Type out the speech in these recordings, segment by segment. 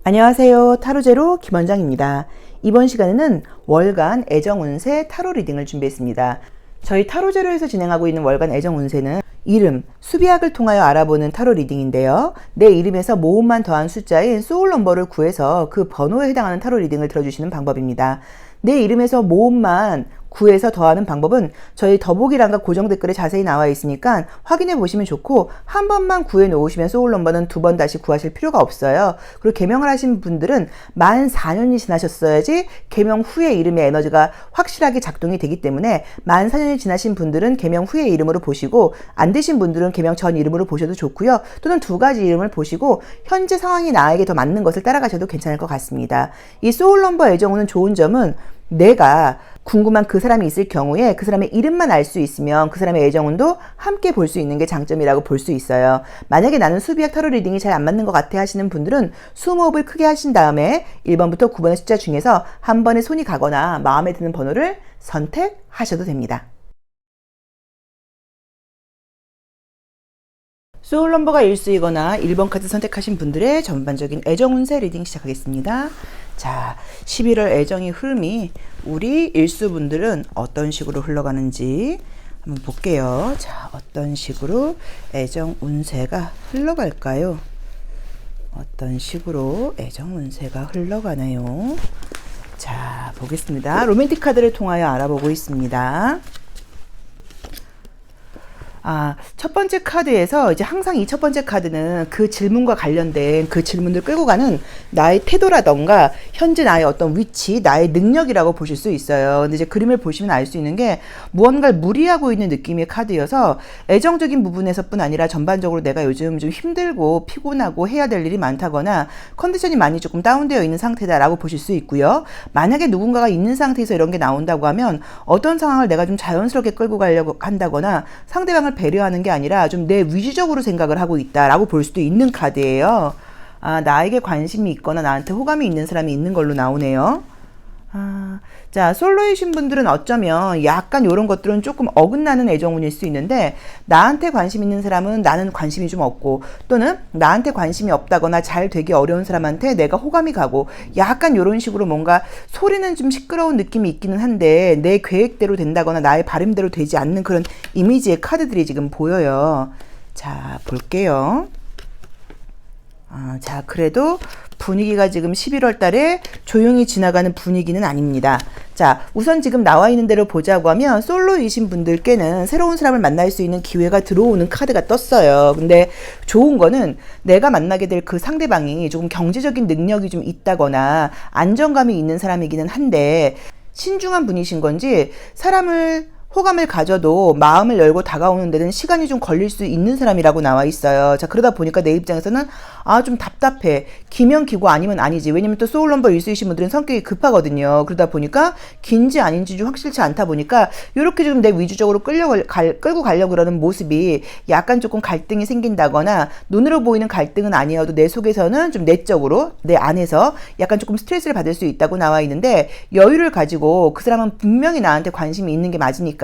안녕하세요. 타로제로 김원장입니다. 이번 시간에는 월간 애정운세 타로 리딩을 준비했습니다. 저희 타로제로에서 진행하고 있는 월간 애정운세는 이름, 수비학을 통하여 알아보는 타로 리딩인데요. 내 이름에서 모음만 더한 숫자인 소울 넘버를 구해서 그 번호에 해당하는 타로 리딩을 들어주시는 방법입니다. 내 이름에서 모음만 구해서 더하는 방법은 저희 더보기란과 고정 댓글에 자세히 나와 있으니까 확인해 보시면 좋고, 한 번만 구해 놓으시면 소울 넘버는 두 번 다시 구하실 필요가 없어요. 그리고 개명을 하신 분들은 만 4년이 지나셨어야지 개명 후의 이름의 에너지가 확실하게 작동이 되기 때문에 만 4년이 지나신 분들은 개명 후의 이름으로 보시고, 안 되신 분들은 개명 전 이름으로 보셔도 좋고요. 또는 두 가지 이름을 보시고 현재 상황이 나에게 더 맞는 것을 따라가셔도 괜찮을 것 같습니다. 이 소울 넘버 애정운은 좋은 점은 내가 궁금한 그 사람이 있을 경우에 그 사람의 이름만 알 수 있으면 그 사람의 애정운도 함께 볼 수 있는 게 장점이라고 볼 수 있어요. 만약에 나는 수비학 타로 리딩이 잘 안 맞는 것 같아 하시는 분들은 숨호흡을 크게 하신 다음에 1번부터 9번의 숫자 중에서 한 번에 손이 가거나 마음에 드는 번호를 선택하셔도 됩니다. 소울 넘버가 1수이거나 1번 카드 선택하신 분들의 전반적인 애정운세 리딩 시작하겠습니다. 자, 11월 애정의 흐름이 우리 1수분들은 어떤 식으로 흘러가는지 한번 볼게요. 자, 어떤 식으로 애정운세가 흘러갈까요? 어떤 식으로 애정운세가 흘러가나요? 자, 보겠습니다. 로맨틱 카드를 통하여 알아보고 있습니다. 첫 번째 카드에서 이제 항상 이 첫 번째 카드는 그 질문과 관련된 그 질문을 끌고 가는 나의 태도라던가 현재 나의 어떤 위치, 나의 능력이라고 보실 수 있어요. 근데 이제 그림을 보시면 알 수 있는 게 무언가를 무리하고 있는 느낌의 카드여서 애정적인 부분에서뿐 아니라 전반적으로 내가 요즘 좀 힘들고 피곤하고 해야 될 일이 많다거나 컨디션이 많이 조금 다운되어 있는 상태다라고 보실 수 있고요. 만약에 누군가가 있는 상태에서 이런 게 나온다고 하면 어떤 상황을 내가 좀 자연스럽게 끌고 가려고 한다거나 상대방을 배려하는 게 아니라 좀 내 위주적으로 생각을 하고 있다라고 볼 수도 있는 카드예요. 나에게 관심이 있거나 나한테 호감이 있는 사람이 있는 걸로 나오네요. 자, 솔로이신 분들은 어쩌면 약간 이런 것들은 조금 어긋나는 애정운일 수 있는데, 나한테 관심 있는 사람은 나는 관심이 좀 없고, 또는 나한테 관심이 없다거나 잘 되기 어려운 사람한테 내가 호감이 가고, 약간 이런 식으로 뭔가 소리는 좀 시끄러운 느낌이 있기는 한데 내 계획대로 된다거나 나의 바람대로 되지 않는 그런 이미지의 카드들이 지금 보여요. 자, 볼게요. 자, 그래도 분위기가 지금 11월 달에 조용히 지나가는 분위기는 아닙니다. 자, 우선 지금 나와 있는 대로 보자고 하면 솔로이신 분들께는 새로운 사람을 만날 수 있는 기회가 들어오는 카드가 떴어요. 근데 좋은 거는 내가 만나게 될 그 상대방이 조금 경제적인 능력이 좀 있다거나 안정감이 있는 사람이기는 한데, 신중한 분이신 건지 사람을 호감을 가져도 마음을 열고 다가오는 데는 시간이 좀 걸릴 수 있는 사람이라고 나와 있어요. 자, 그러다 보니까 내 입장에서는 좀 답답해. 기면 기고 아니면 아니지. 왜냐면 또 소울 넘버 1수이신 분들은 성격이 급하거든요. 그러다 보니까 긴지 아닌지 좀 확실치 않다 보니까 이렇게 지금 내 위주적으로 끌고 가려고 그러는 모습이 약간 조금 갈등이 생긴다거나, 눈으로 보이는 갈등은 아니어도 내 속에서는 좀 내적으로 내 안에서 약간 조금 스트레스를 받을 수 있다고 나와 있는데, 여유를 가지고 그 사람은 분명히 나한테 관심이 있는 게 맞으니까,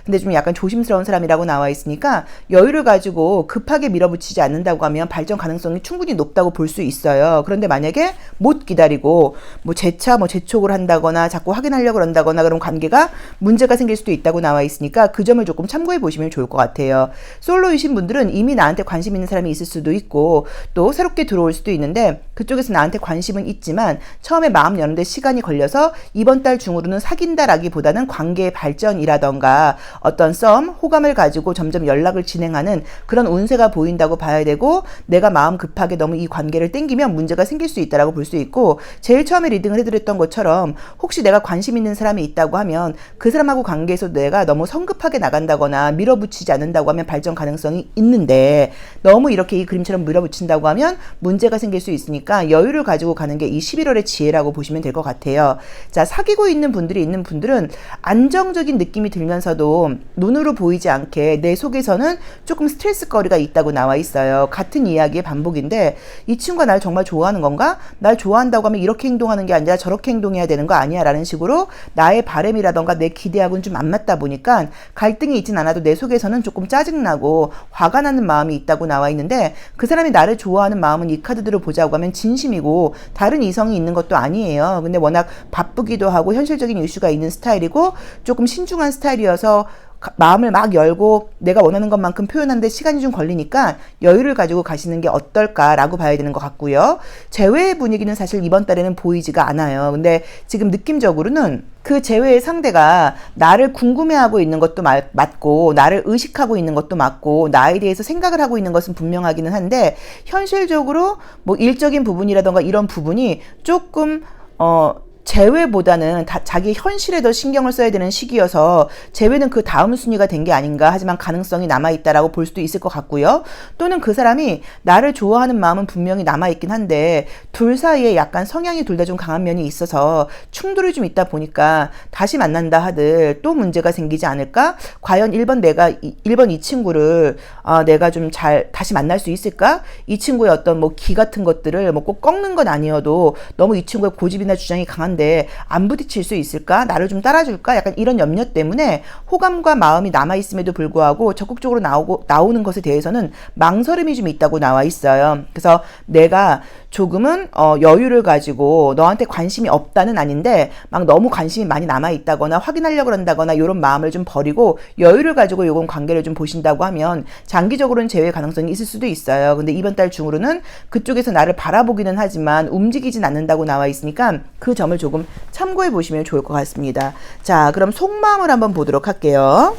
근데 좀 약간 조심스러운 사람이라고 나와 있으니까 여유를 가지고 급하게 밀어붙이지 않는다고 하면 발전 가능성이 충분히 높다고 볼 수 있어요. 그런데 만약에 못 기다리고 재차 재촉을 한다거나 자꾸 확인하려고 그런다거나, 그런 관계가 문제가 생길 수도 있다고 나와 있으니까 그 점을 조금 참고해 보시면 좋을 것 같아요. 솔로이신 분들은 이미 나한테 관심 있는 사람이 있을 수도 있고, 또 새롭게 들어올 수도 있는데, 그쪽에서 나한테 관심은 있지만 처음에 마음 여는데 시간이 걸려서 이번 달 중으로는 사귄다라기보다는 관계의 발전이라던가 어떤 썸, 호감을 가지고 점점 연락을 진행하는 그런 운세가 보인다고 봐야 되고, 내가 마음 급하게 너무 이 관계를 땡기면 문제가 생길 수 있다라고 볼 수 있고, 제일 처음에 리딩을 해드렸던 것처럼 혹시 내가 관심 있는 사람이 있다고 하면 그 사람하고 관계에서 내가 너무 성급하게 나간다거나 밀어붙이지 않는다고 하면 발전 가능성이 있는데, 너무 이렇게 이 그림처럼 밀어붙인다고 하면 문제가 생길 수 있으니까 여유를 가지고 가는 게 이 11월의 지혜라고 보시면 될 것 같아요. 자, 사귀고 있는 분들은 안정적인 느낌이 들 들면서도 눈으로 보이지 않게 내 속에서는 조금 스트레스거리가 있다고 나와 있어요. 같은 이야기의 반복인데 이 친구가 날 정말 좋아하는 건가? 날 좋아한다고 하면 이렇게 행동하는 게 아니라 저렇게 행동해야 되는 거 아니야? 라는 식으로 나의 바람이라던가 내 기대하고는 좀 안 맞다 보니까 갈등이 있진 않아도 내 속에서는 조금 짜증나고 화가 나는 마음이 있다고 나와 있는데 그 사람이 나를 좋아하는 마음은 이 카드들을 보자고 하면 진심이고 다른 이성이 있는 것도 아니에요. 근데 워낙 바쁘기도 하고 현실적인 이슈가 있는 스타일이고 조금 신중한 스타일이어서 마음을 막 열고 내가 원하는 것만큼 표현하는데 시간이 좀 걸리니까 여유를 가지고 가시는 게 어떨까라고 봐야 되는 것 같고요. 재회의 분위기는 사실 이번 달에는 보이지가 않아요. 근데 지금 느낌적으로는 그 재회의 상대가 나를 궁금해하고 있는 것도 맞고 나를 의식하고 있는 것도 맞고 나에 대해서 생각을 하고 있는 것은 분명하기는 한데 현실적으로 뭐 일적인 부분이라던가 이런 부분이 조금 재회보다는 자기 현실에 더 신경을 써야 되는 시기여서 재회는 그 다음 순위가 된 게 아닌가 하지만 가능성이 남아있다라고 볼 수도 있을 것 같고요. 또는 그 사람이 나를 좋아하는 마음은 분명히 남아있긴 한데 둘 사이에 약간 성향이 둘 다 좀 강한 면이 있어서 충돌이 좀 있다 보니까 다시 만난다 하들 또 문제가 생기지 않을까? 과연 1번 이 친구를 내가 좀 잘 다시 만날 수 있을까? 이 친구의 어떤 뭐 기 같은 것들을 뭐 꼭 꺾는 건 아니어도 너무 이 친구의 고집이나 주장이 강한데 안 부딪힐 수 있을까? 나를 좀 따라줄까? 약간 이런 염려 때문에 호감과 마음이 남아있음에도 불구하고 적극적으로 나오는 것에 대해서는 망설임이 좀 있다고 나와 있어요. 그래서 내가 조금은 여유를 가지고 너한테 관심이 없다는 아닌데 막 너무 관심이 많이 남아있다거나 확인하려고 한다거나 이런 마음을 좀 버리고 여유를 가지고 요건 관계를 좀 보신다고 하면 장기적으로는 재회 가능성이 있을 수도 있어요. 근데 이번 달 중으로는 그쪽에서 나를 바라보기는 하지만 움직이진 않는다고 나와 있으니까 그 점을 조금 참고해 보시면 좋을 것 같습니다. 자, 그럼 속마음을 한번 보도록 할게요.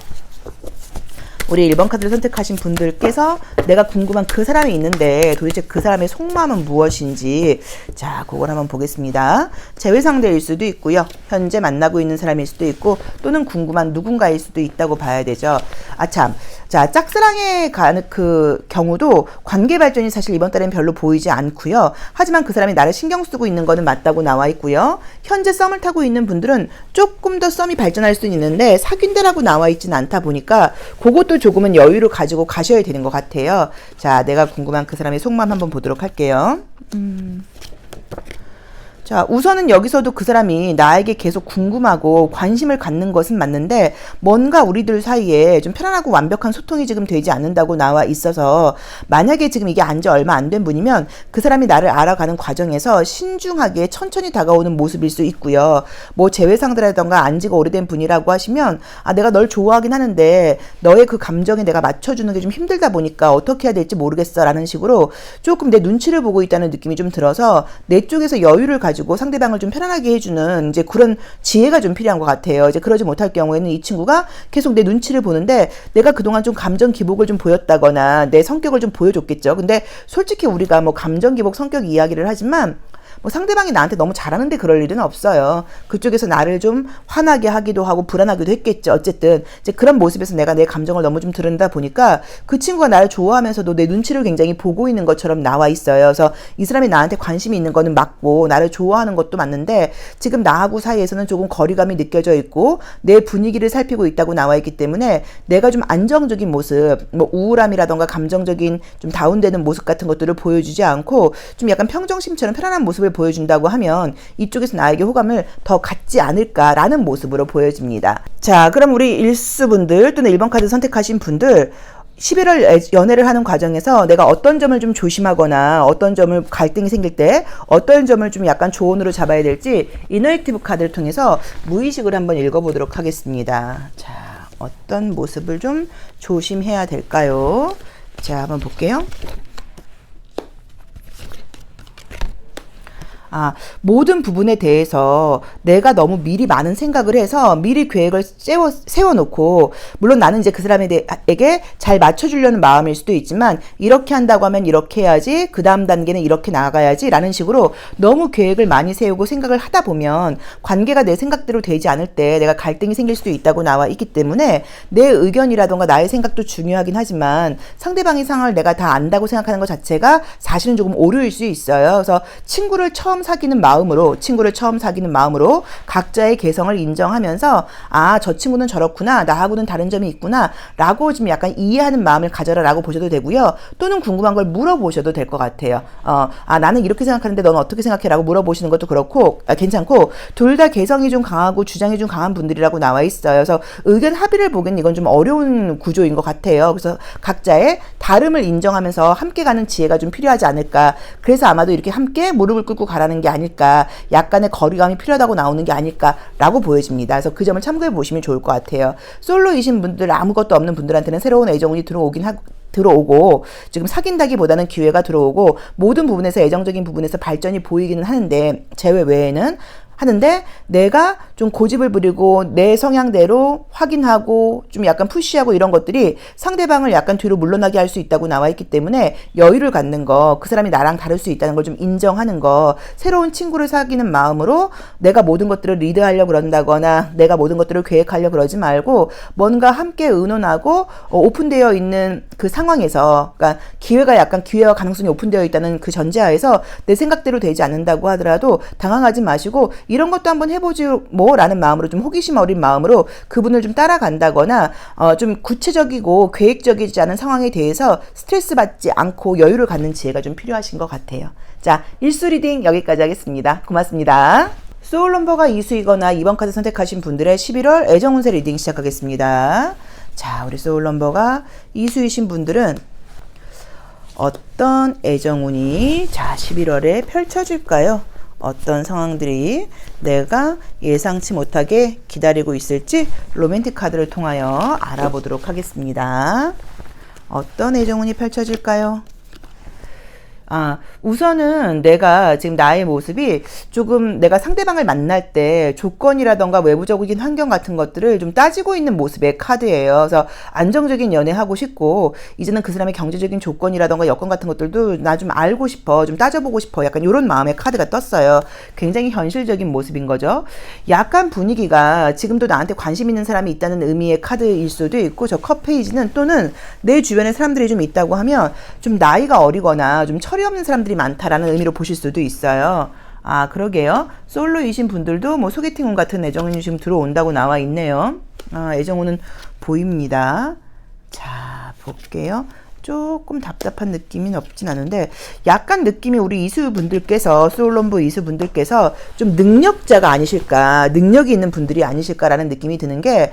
우리 1번 카드를 선택하신 분들께서 내가 궁금한 그 사람이 있는데 도대체 그 사람의 속마음은 무엇인지 자, 그걸 한번 보겠습니다. 재회 상대일 수도 있고요. 현재 만나고 있는 사람일 수도 있고 또는 궁금한 누군가일 수도 있다고 봐야 되죠. 아참. 자, 짝사랑에 가는 그 경우도 관계 발전이 사실 이번 달엔 별로 보이지 않고요. 하지만 그 사람이 나를 신경 쓰고 있는 거는 맞다고 나와 있고요. 현재 썸을 타고 있는 분들은 조금 더 썸이 발전할 수는 있는데 사귄다라고 나와 있지는 않다 보니까 그것도 조금은 여유를 가지고 가셔야 되는 것 같아요. 자, 내가 궁금한 그 사람의 속마음 한번 보도록 할게요. 자, 우선은 여기서도 그 사람이 나에게 계속 궁금하고 관심을 갖는 것은 맞는데 뭔가 우리들 사이에 좀 편안하고 완벽한 소통이 지금 되지 않는다고 나와 있어서 만약에 지금 이게 안지 얼마 안 된 분이면 그 사람이 나를 알아가는 과정에서 신중하게 천천히 다가오는 모습일 수 있고요. 뭐 재회 상대라던가 안지가 오래된 분이라고 하시면 내가 널 좋아하긴 하는데 너의 그 감정에 내가 맞춰주는 게 좀 힘들다 보니까 어떻게 해야 될지 모르겠어 라는 식으로 조금 내 눈치를 보고 있다는 느낌이 좀 들어서 내 쪽에서 여유를 가지고 상대방을 좀 편안하게 해주는 이제 그런 지혜가 좀 필요한 것 같아요. 이제 그러지 못할 경우에는 이 친구가 계속 내 눈치를 보는데 내가 그동안 좀 감정 기복을 좀 보였다거나 내 성격을 좀 보여줬겠죠. 근데 솔직히 우리가 뭐 감정 기복 성격 이야기를 하지만 뭐 상대방이 나한테 너무 잘하는데 그럴 일은 없어요. 그쪽에서 나를 좀 화나게 하기도 하고 불안하기도 했겠죠. 어쨌든 이제 그런 모습에서 내가 내 감정을 너무 좀 드러내다 보니까 그 친구가 나를 좋아하면서도 내 눈치를 굉장히 보고 있는 것처럼 나와 있어요. 그래서 이 사람이 나한테 관심이 있는 거는 맞고 나를 좋아하는 것도 맞는데 지금 나하고 사이에서는 조금 거리감이 느껴져 있고 내 분위기를 살피고 있다고 나와 있기 때문에 내가 좀 안정적인 모습, 뭐 우울함이라던가 감정적인 좀 다운되는 모습 같은 것들을 보여주지 않고 좀 약간 평정심처럼 편안한 모습을 보여준다고 하면 이쪽에서 나에게 호감을 더 갖지 않을까라는 모습으로 보여집니다. 자, 그럼 우리 일수분들 또는 1번 카드 선택하신 분들 11월 연애를 하는 과정에서 내가 어떤 점을 좀 조심하거나 어떤 점을 갈등이 생길 때 어떤 점을 좀 약간 조언으로 잡아야 될지 이너액티브 카드를 통해서 무의식으로 한번 읽어보도록 하겠습니다. 자, 어떤 모습을 좀 조심해야 될까요? 자, 한번 볼게요. 모든 부분에 대해서 내가 너무 미리 많은 생각을 해서 미리 계획을 세워놓고 물론 나는 이제 그 사람에게 잘 맞춰주려는 마음일 수도 있지만 이렇게 한다고 하면 이렇게 해야지 그 다음 단계는 이렇게 나가야지 라는 식으로 너무 계획을 많이 세우고 생각을 하다 보면 관계가 내 생각대로 되지 않을 때 내가 갈등이 생길 수도 있다고 나와 있기 때문에 내 의견이라던가 나의 생각도 중요하긴 하지만 상대방의 상황을 내가 다 안다고 생각하는 것 자체가 사실은 조금 오류일 수 있어요. 그래서 친구를 처음 처음 사귀는 마음으로, 친구를 처음 사귀는 마음으로 각자의 개성을 인정하면서 아, 저 친구는 저렇구나, 나하고는 다른 점이 있구나 라고 좀 약간 이해하는 마음을 가져라 라고 보셔도 되고요. 또는 궁금한 걸 물어보셔도 될 것 같아요. 아, 나는 이렇게 생각하는데 넌 어떻게 생각해? 라고 물어보시는 것도 그렇고 괜찮고, 둘 다 개성이 좀 강하고 주장이 좀 강한 분들이라고 나와 있어요. 그래서 의견 합의를 보기엔 이건 좀 어려운 구조인 것 같아요. 그래서 각자의 다름을 인정하면서 함께 가는 지혜가 좀 필요하지 않을까. 그래서 아마도 이렇게 함께 무릎을 꿇고 가라는 게 아닐까, 약간의 거리감이 필요하다고 나오는 게 아닐까라고 보여집니다. 그래서 그 점을 참고해 보시면 좋을 것 같아요. 솔로이신 분들, 아무것도 없는 분들한테는 새로운 애정운이 들어오고 지금 사귄다기보다는 기회가 들어오고 모든 부분에서 애정적인 부분에서 발전이 보이기는 하는데, 제외 외에는 하는데, 내가 좀 고집을 부리고 내 성향대로 확인하고 좀 약간 푸시하고 이런 것들이 상대방을 약간 뒤로 물러나게 할 수 있다고 나와 있기 때문에 여유를 갖는 거, 그 사람이 나랑 다를 수 있다는 걸 좀 인정하는 거, 새로운 친구를 사귀는 마음으로 내가 모든 것들을 리드하려고 그런다거나 내가 모든 것들을 계획하려고 그러지 말고 뭔가 함께 의논하고 오픈되어 있는 그 상황에서, 그러니까 기회와 가능성이 오픈되어 있다는 그 전제하에서 내 생각대로 되지 않는다고 하더라도 당황하지 마시고 이런 것도 한번 해보지 뭐 라는 마음으로, 좀 호기심 어린 마음으로 그분을 좀 따라간다거나 좀 구체적이고 계획적이지 않은 상황에 대해서 스트레스 받지 않고 여유를 갖는 지혜가 좀 필요하신 것 같아요. 자, 일수 리딩 여기까지 하겠습니다. 고맙습니다. 소울 넘버가 2수이거나 2번 카드 선택하신 분들의 11월 애정운세 리딩 시작하겠습니다. 자, 우리 소울 넘버가 2수이신 분들은 어떤 애정운이 11월에 펼쳐질까요? 어떤 상황들이 내가 예상치 못하게 기다리고 있을지 로맨틱 카드를 통하여 알아보도록 하겠습니다. 어떤 애정운이 펼쳐질까요? 우선은 내가 지금 나의 모습이 조금 내가 상대방을 만날 때 조건이라던가 외부적인 환경 같은 것들을 좀 따지고 있는 모습의 카드예요. 그래서 안정적인 연애하고 싶고, 이제는 그 사람의 경제적인 조건이라던가 여건 같은 것들도 나 좀 알고 싶어, 좀 따져보고 싶어, 약간 이런 마음의 카드가 떴어요. 굉장히 현실적인 모습인 거죠. 약간 분위기가 지금도 나한테 관심 있는 사람이 있다는 의미의 카드일 수도 있고, 저 컵 페이지는 또는 내 주변에 사람들이 좀 있다고 하면 좀 나이가 어리거나 좀 철이 없는 사람들이 많다라는 의미로 보실 수도 있어요. 그러게요. 솔로이신 분들도 뭐 소개팅운 같은 애정운이 지금 들어온다고 나와 있네요. 애정운은 보입니다. 자, 볼게요. 조금 답답한 느낌이 없진 않은데, 약간 느낌이 우리 이수분들께서, 소울넘버 이수분들께서 좀 능력자가 아니실까, 능력이 있는 분들이 아니실까라는 느낌이 드는 게,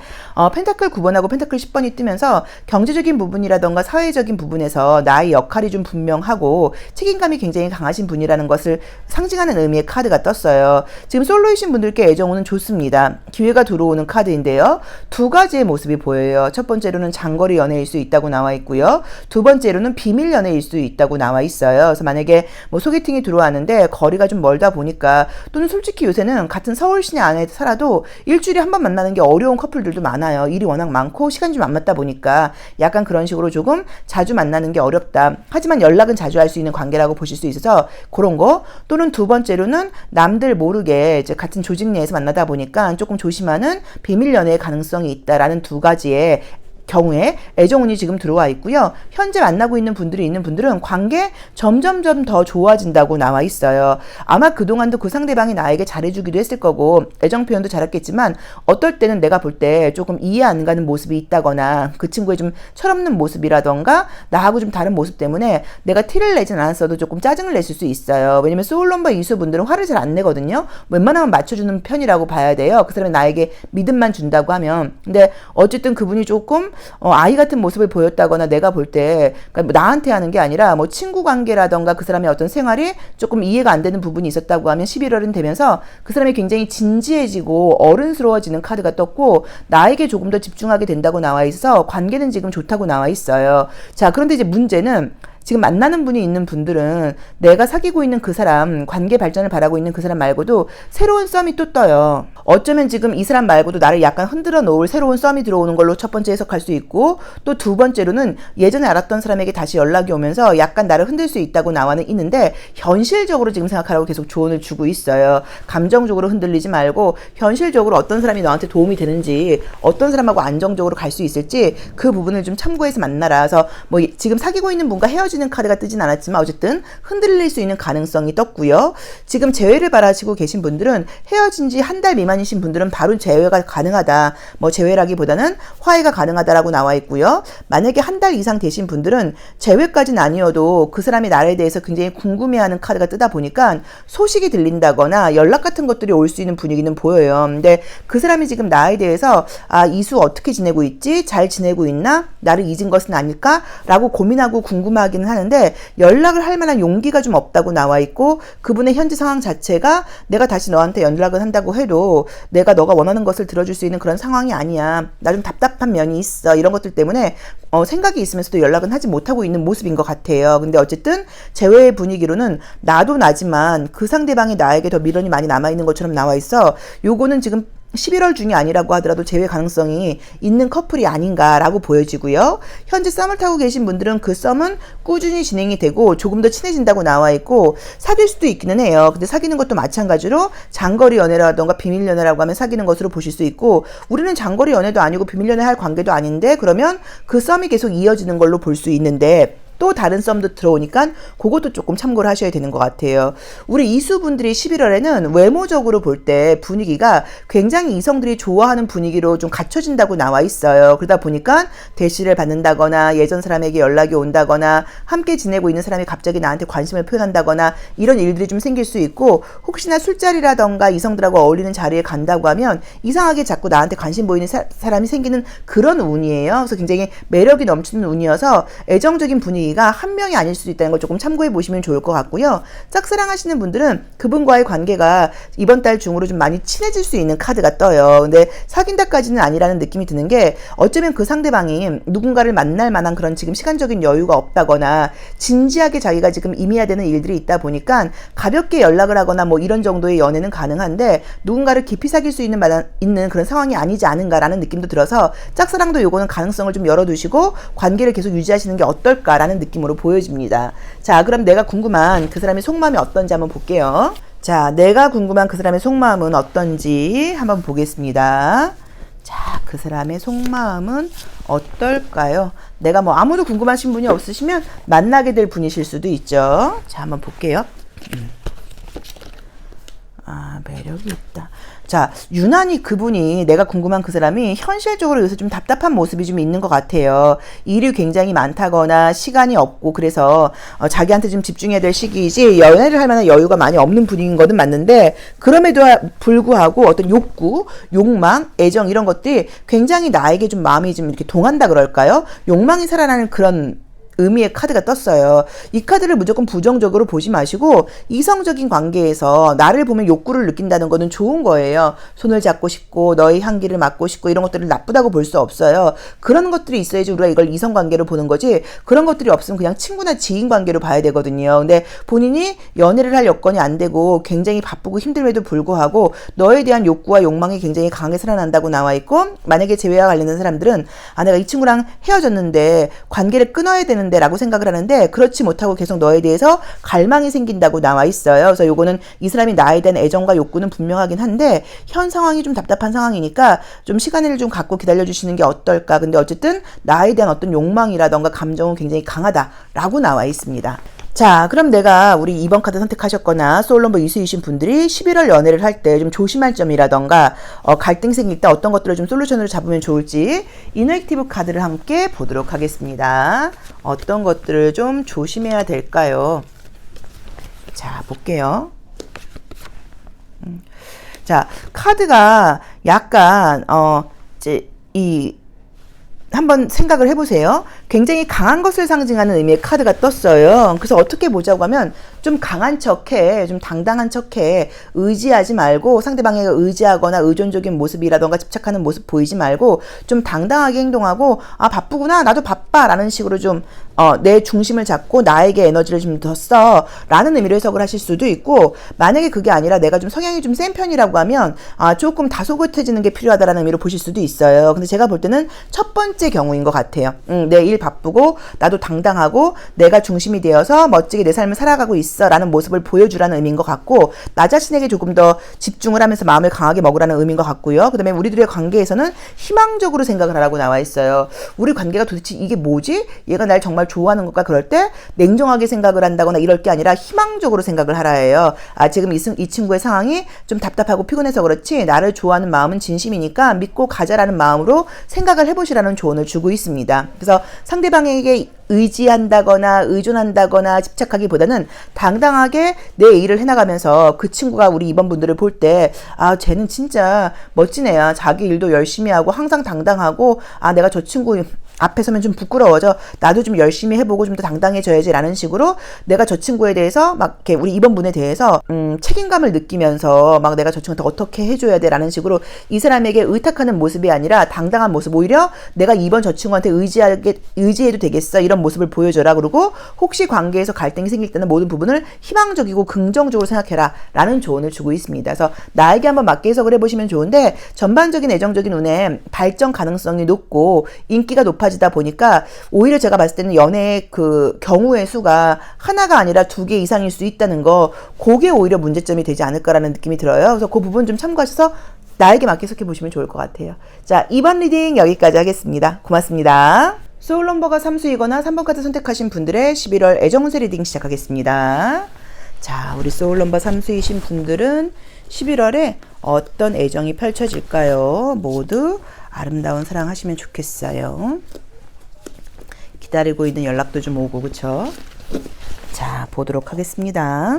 펜타클 9번하고 펜타클 10번이 뜨면서 경제적인 부분이라던가 사회적인 부분에서 나의 역할이 좀 분명하고 책임감이 굉장히 강하신 분이라는 것을 상징하는 의미의 카드가 떴어요. 지금 솔로이신 분들께 애정운은 좋습니다. 기회가 들어오는 카드인데요. 두 가지의 모습이 보여요. 첫 번째로는 장거리 연애일 수 있다고 나와 있고요. 두 번째로는 비밀 연애일 수 있다고 나와 있어요. 그래서 만약에 뭐 소개팅이 들어왔는데 거리가 좀 멀다 보니까, 또는 솔직히 요새는 같은 서울 시내 안에 살아도 일주일에 한 번 만나는 게 어려운 커플들도 많아요. 일이 워낙 많고 시간이 좀 안 맞다 보니까 약간 그런 식으로 조금 자주 만나는 게 어렵다. 하지만 연락은 자주 할 수 있는 관계라고 보실 수 있어서 그런 거. 또는 두 번째로는 남들 모르게 이제 같은 조직 내에서 만나다 보니까 조금 조심하는 비밀 연애의 가능성이 있다라는 두 가지의 경우에 애정운이 지금 들어와 있고요. 현재 만나고 있는 분들은 관계 점점점 더 좋아진다고 나와 있어요. 아마 그동안도 그 상대방이 나에게 잘해주기도 했을 거고 애정 표현도 잘했겠지만, 어떨 때는 내가 볼 때 조금 이해 안 가는 모습이 있다거나 그 친구의 좀 철없는 모습이라던가 나하고 좀 다른 모습 때문에 내가 티를 내진 않았어도 조금 짜증을 내실 수 있어요. 왜냐면 소울넘버 이수분들은 화를 잘 안 내거든요. 웬만하면 맞춰주는 편이라고 봐야 돼요. 그 사람이 나에게 믿음만 준다고 하면. 근데 어쨌든 그분이 조금 아이 같은 모습을 보였다거나, 내가 볼 때, 그러니까 뭐 나한테 하는 게 아니라 뭐 친구 관계라던가 그 사람의 어떤 생활이 조금 이해가 안 되는 부분이 있었다고 하면 11월은 되면서 그 사람이 굉장히 진지해지고 어른스러워지는 카드가 떴고, 나에게 조금 더 집중하게 된다고 나와 있어서 관계는 지금 좋다고 나와 있어요. 자, 그런데 이제 문제는 지금 만나는 분이 있는 분들은 내가 사귀고 있는 그 사람, 관계 발전을 바라고 있는 그 사람 말고도 새로운 썸이 또 떠요. 어쩌면 지금 이 사람 말고도 나를 약간 흔들어 놓을 새로운 썸이 들어오는 걸로 첫 번째 해석할 수 있고, 또 두 번째로는 예전에 알았던 사람에게 다시 연락이 오면서 약간 나를 흔들 수 있다고 나와는 있는데, 현실적으로 지금 생각하라고 계속 조언을 주고 있어요. 감정적으로 흔들리지 말고 현실적으로 어떤 사람이 너한테 도움이 되는지, 어떤 사람하고 안정적으로 갈 수 있을지 그 부분을 좀 참고해서 만나라. 그래서 뭐 지금 사귀고 있는 분과 헤어지는 헤어지는 카드가 뜨진 않았지만 어쨌든 흔들릴 수 있는 가능성이 떴고요. 지금 재회를 바라시고 계신 분들은 헤어진 지 한 달 미만이신 분들은 바로 재회가 가능하다. 뭐 재회라기보다는 화해가 가능하다라고 나와 있고요. 만약에 한 달 이상 되신 분들은 재회까지는 아니어도 그 사람이 나에 대해서 굉장히 궁금해하는 카드가 뜨다 보니까 소식이 들린다거나 연락 같은 것들이 올 수 있는 분위기는 보여요. 근데 그 사람이 지금 나에 대해서 이수 어떻게 지내고 있지? 잘 지내고 있나? 나를 잊은 것은 아닐까? 라고 고민하고 궁금하기는 하는데 연락을 할 만한 용기가 좀 없다고 나와 있고 그분의 현재 상황 자체가 내가 다시 너한테 연락을 한다고 해도 내가 너가 원하는 것을 들어줄 수 있는 그런 상황이 아니야. 나 좀 답답한 면이 있어. 이런 것들 때문에 생각이 있으면서도 연락은 하지 못하고 있는 모습인 것 같아요. 근데 어쨌든 재회의 분위기로는 나도 나지만 그 상대방이 나에게 더 미련이 많이 남아있는 것처럼 나와 있어. 요거는 지금 11월 중이 아니라고 하더라도 재회 가능성이 있는 커플이 아닌가라고 보여지고요. 현재 썸을 타고 계신 분들은 그 썸은 꾸준히 진행이 되고 조금 더 친해진다고 나와 있고 사귈 수도 있기는 해요. 근데 사귀는 것도 마찬가지로 장거리 연애라던가 비밀 연애라고 하면 사귀는 것으로 보실 수 있고 우리는 장거리 연애도 아니고 비밀 연애할 관계도 아닌데 그러면 그 썸이 계속 이어지는 걸로 볼 수 있는데 또 다른 썸도 들어오니까 그것도 조금 참고를 하셔야 되는 것 같아요. 우리 이수분들이 11월에는 외모적으로 볼 때 분위기가 굉장히 이성들이 좋아하는 분위기로 좀 갖춰진다고 나와 있어요. 그러다 보니까 대시를 받는다거나 예전 사람에게 연락이 온다거나 함께 지내고 있는 사람이 갑자기 나한테 관심을 표현한다거나 이런 일들이 좀 생길 수 있고 혹시나 술자리라던가 이성들하고 어울리는 자리에 간다고 하면 이상하게 자꾸 나한테 관심 보이는 사람이 생기는 그런 운이에요. 그래서 굉장히 매력이 넘치는 운이어서 애정적인 분위기 한 명이 아닐 수도 있다는 걸 조금 참고해 보시면 좋을 것 같고요. 짝사랑하시는 분들은 그분과의 관계가 이번 달 중으로 좀 많이 친해질 수 있는 카드가 떠요. 근데 사귄다까지는 아니라는 느낌이 드는 게 어쩌면 그 상대방이 누군가를 만날 만한 그런 지금 시간적인 여유가 없다거나 진지하게 자기가 지금 임해야 되는 일들이 있다 보니까 가볍게 연락을 하거나 뭐 이런 정도의 연애는 가능한데 누군가를 깊이 사귈 수 있는 그런 상황이 아니지 않은가라는 느낌도 들어서 짝사랑도 요거는 가능성을 좀 열어두시고 관계를 계속 유지하시는 게 어떨까라는 느낌으로 보여집니다. 자, 그럼 내가 궁금한 그 사람의 속마음이 어떤지 한번 볼게요. 자, 내가 궁금한 그 사람의 속마음은 어떤지 한번 보겠습니다. 자, 그 사람의 속마음은 어떨까요? 내가 뭐 아무도 궁금하신 분이 없으시면 만나게 될 분이실 수도 있죠. 자, 한번 볼게요. 매력이 있다. 자, 유난히 그분이 내가 궁금한 그 사람이 현실적으로 요새 좀 답답한 모습이 좀 있는 것 같아요. 일이 굉장히 많다거나 시간이 없고 그래서 자기한테 좀 집중해야 될 시기이지 연애를 할 만한 여유가 많이 없는 분위기인 거는 맞는데 그럼에도 불구하고 어떤 욕구, 욕망, 애정 이런 것들이 굉장히 나에게 좀 마음이 좀 이렇게 동한다 그럴까요? 욕망이 살아나는 그런 의미의 카드가 떴어요. 이 카드를 무조건 부정적으로 보지 마시고 이성적인 관계에서 나를 보면 욕구를 느낀다는 거는 좋은 거예요. 손을 잡고 싶고 너의 향기를 맡고 싶고 이런 것들을 나쁘다고 볼 수 없어요. 그런 것들이 있어야지 우리가 이걸 이성관계로 보는 거지 그런 것들이 없으면 그냥 친구나 지인 관계로 봐야 되거든요. 근데 본인이 연애를 할 여건이 안 되고 굉장히 바쁘고 힘듦에도 불구하고 너에 대한 욕구와 욕망이 굉장히 강하게 살아난다고 나와 있고 만약에 재회와 관련된 사람들은 내가 이 친구랑 헤어졌는데 관계를 끊어야 되는 라고 생각을 하는데 그렇지 못하고 계속 너에 대해서 갈망이 생긴다고 나와 있어요. 그래서 요거는 이 사람이 나에 대한 애정과 욕구는 분명하긴 한데 현 상황이 좀 답답한 상황이니까 좀 시간을 좀 갖고 기다려주시는 게 어떨까. 근데 어쨌든 나에 대한 어떤 욕망이라던가 감정은 굉장히 강하다라고 나와 있습니다. 자, 그럼 내가 우리 2번 카드 선택하셨거나 솔로몬 이수이신 분들이 11월 연애를 할 때 좀 조심할 점이라던가 갈등 생길 때 어떤 것들을 좀 솔루션으로 잡으면 좋을지 이너액티브 카드를 함께 보도록 하겠습니다. 어떤 것들을 좀 조심해야 될까요? 자, 볼게요. 자, 카드가 약간 한번 생각을 해보세요. 굉장히 강한 것을 상징하는 의미의 카드가 떴어요. 그래서 어떻게 보자고 하면 좀 강한 척해, 좀 당당한 척해, 의지하지 말고 상대방에게 의지하거나 의존적인 모습이라던가 집착하는 모습 보이지 말고 좀 당당하게 행동하고 바쁘구나 나도 바빠 라는 식으로 좀 내 중심을 잡고 나에게 에너지를 좀 더 써 라는 의미로 해석을 하실 수도 있고 만약에 그게 아니라 내가 좀 성향이 좀 센 편이라고 하면 조금 다소곳해지는 게 필요하다라는 의미로 보실 수도 있어요. 근데 제가 볼 때는 첫 번째 경우인 것 같아요. 내 일 바쁘고 나도 당당하고 내가 중심이 되어서 멋지게 내 삶을 살아가고 있어 라는 모습을 보여주라는 의미인 것 같고, 나 자신에게 조금 더 집중을 하면서 마음을 강하게 먹으라는 의미인 것 같고요. 그 다음에 우리들의 관계에서는 희망적으로 생각을 하라고 나와 있어요. 우리 관계가 도대체 이게 뭐지? 얘가 날 정말 좋아하는 걸까? 그럴 때 냉정하게 생각을 한다거나 이럴 게 아니라 희망적으로 생각을 하라 해요. 지금 이 친구의 상황이 좀 답답하고 피곤해서 그렇지 나를 좋아하는 마음은 진심이니까 믿고 가자라는 마음으로 생각을 해보시라는 조언을 주고 있습니다. 그래서 상대방에게 의지한다거나 의존한다거나 집착하기보다는 당당하게 내 일을 해나가면서 그 친구가 우리 이번 분들을 볼 때 쟤는 진짜 멋진 애야. 자기 일도 열심히 하고 항상 당당하고 내가 저 친구 앞에 서면 좀 부끄러워져. 나도 좀 열심히 해보고 좀 더 당당해져야지 라는 식으로 내가 저 친구에 대해서 막 이렇게 우리 이번 분에 대해서 책임감을 느끼면서 막 내가 저 친구한테 어떻게 해줘야 돼 라는 식으로 이 사람에게 의탁하는 모습이 아니라 당당한 모습, 오히려 내가 이번 저 친구한테 의지해도 되겠어 이런 모습을 보여줘라. 그리고 혹시 관계에서 갈등이 생길 때는 모든 부분을 희망적이고 긍정적으로 생각해라 라는 조언을 주고 있습니다. 그래서 나에게 한번 맞게 해석을 해보시면 좋은데, 전반적인 애정적인 운에 발전 가능성이 높고 인기가 높아지다 보니까 오히려 제가 봤을 때는 연애의 그 경우의 수가 하나가 아니라 2개 이상일 수 있다는 거, 그게 오히려 문제점이 되지 않을까라는 느낌이 들어요. 그래서 그 부분 좀 참고하셔서 나에게 맞게 해석해 보시면 좋을 것 같아요. 자, 2번 리딩 여기까지 하겠습니다. 고맙습니다. 소울 넘버가 3수이거나 3번 카드 선택하신 분들의 11월 애정운세 리딩 시작하겠습니다. 자, 우리 소울 넘버 3수이신 분들은 11월에 어떤 애정이 펼쳐질까요? 모두 아름다운 사랑 하시면 좋겠어요. 기다리고 있는 연락도 좀 오고, 그쵸? 자, 보도록 하겠습니다.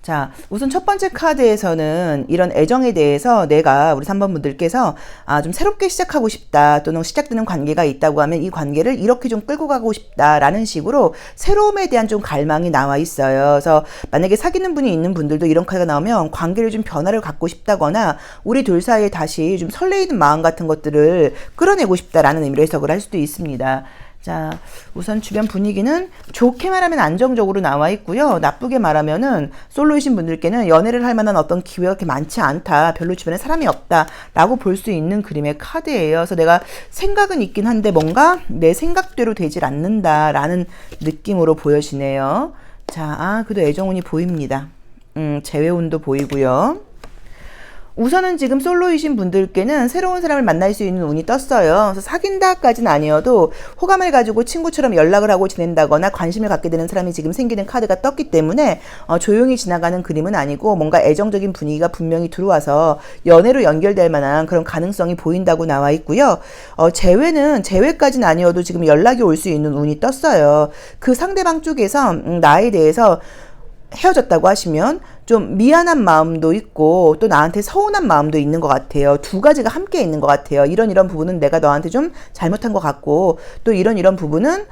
자, 우선 첫 번째 카드에서는 이런 애정에 대해서 내가 우리 3번 분들께서 좀 새롭게 시작하고 싶다, 또는 시작되는 관계가 있다고 하면 이 관계를 이렇게 좀 끌고 가고 싶다라는 식으로 새로움에 대한 좀 갈망이 나와 있어요. 그래서 만약에 사귀는 분이 있는 분들도 이런 카드가 나오면 관계를 좀 변화를 갖고 싶다거나 우리 둘 사이에 다시 좀 설레이는 마음 같은 것들을 끌어내고 싶다라는 의미로 해석을 할 수도 있습니다. 자, 우선 주변 분위기는 좋게 말하면 안정적으로 나와 있고요. 나쁘게 말하면은 솔로이신 분들께는 연애를 할 만한 어떤 기회가 그렇게 많지 않다, 별로 주변에 사람이 없다 라고 볼 수 있는 그림의 카드예요. 그래서 내가 생각은 있긴 한데 뭔가 내 생각대로 되질 않는다 라는 느낌으로 보여지네요. 자, 그래도 애정운이 보입니다. 재회운도 보이고요. 우선은 지금 솔로이신 분들께는 새로운 사람을 만날 수 있는 운이 떴어요. 그래서 사귄다까지는 아니어도 호감을 가지고 친구처럼 연락을 하고 지낸다거나 관심을 갖게 되는 사람이 지금 생기는 카드가 떴기 때문에 조용히 지나가는 그림은 아니고 뭔가 애정적인 분위기가 분명히 들어와서 연애로 연결될 만한 그런 가능성이 보인다고 나와 있고요. 재회까지는 아니어도 지금 연락이 올 수 있는 운이 떴어요. 그 상대방 쪽에서 나에 대해서 헤어졌다고 하시면 좀 미안한 마음도 있고 또 나한테 서운한 마음도 있는 것 같아요. 두 가지가 함께 있는 것 같아요. 이런 부분은 내가 너한테 좀 잘못한 것 같고, 또 이런 부분은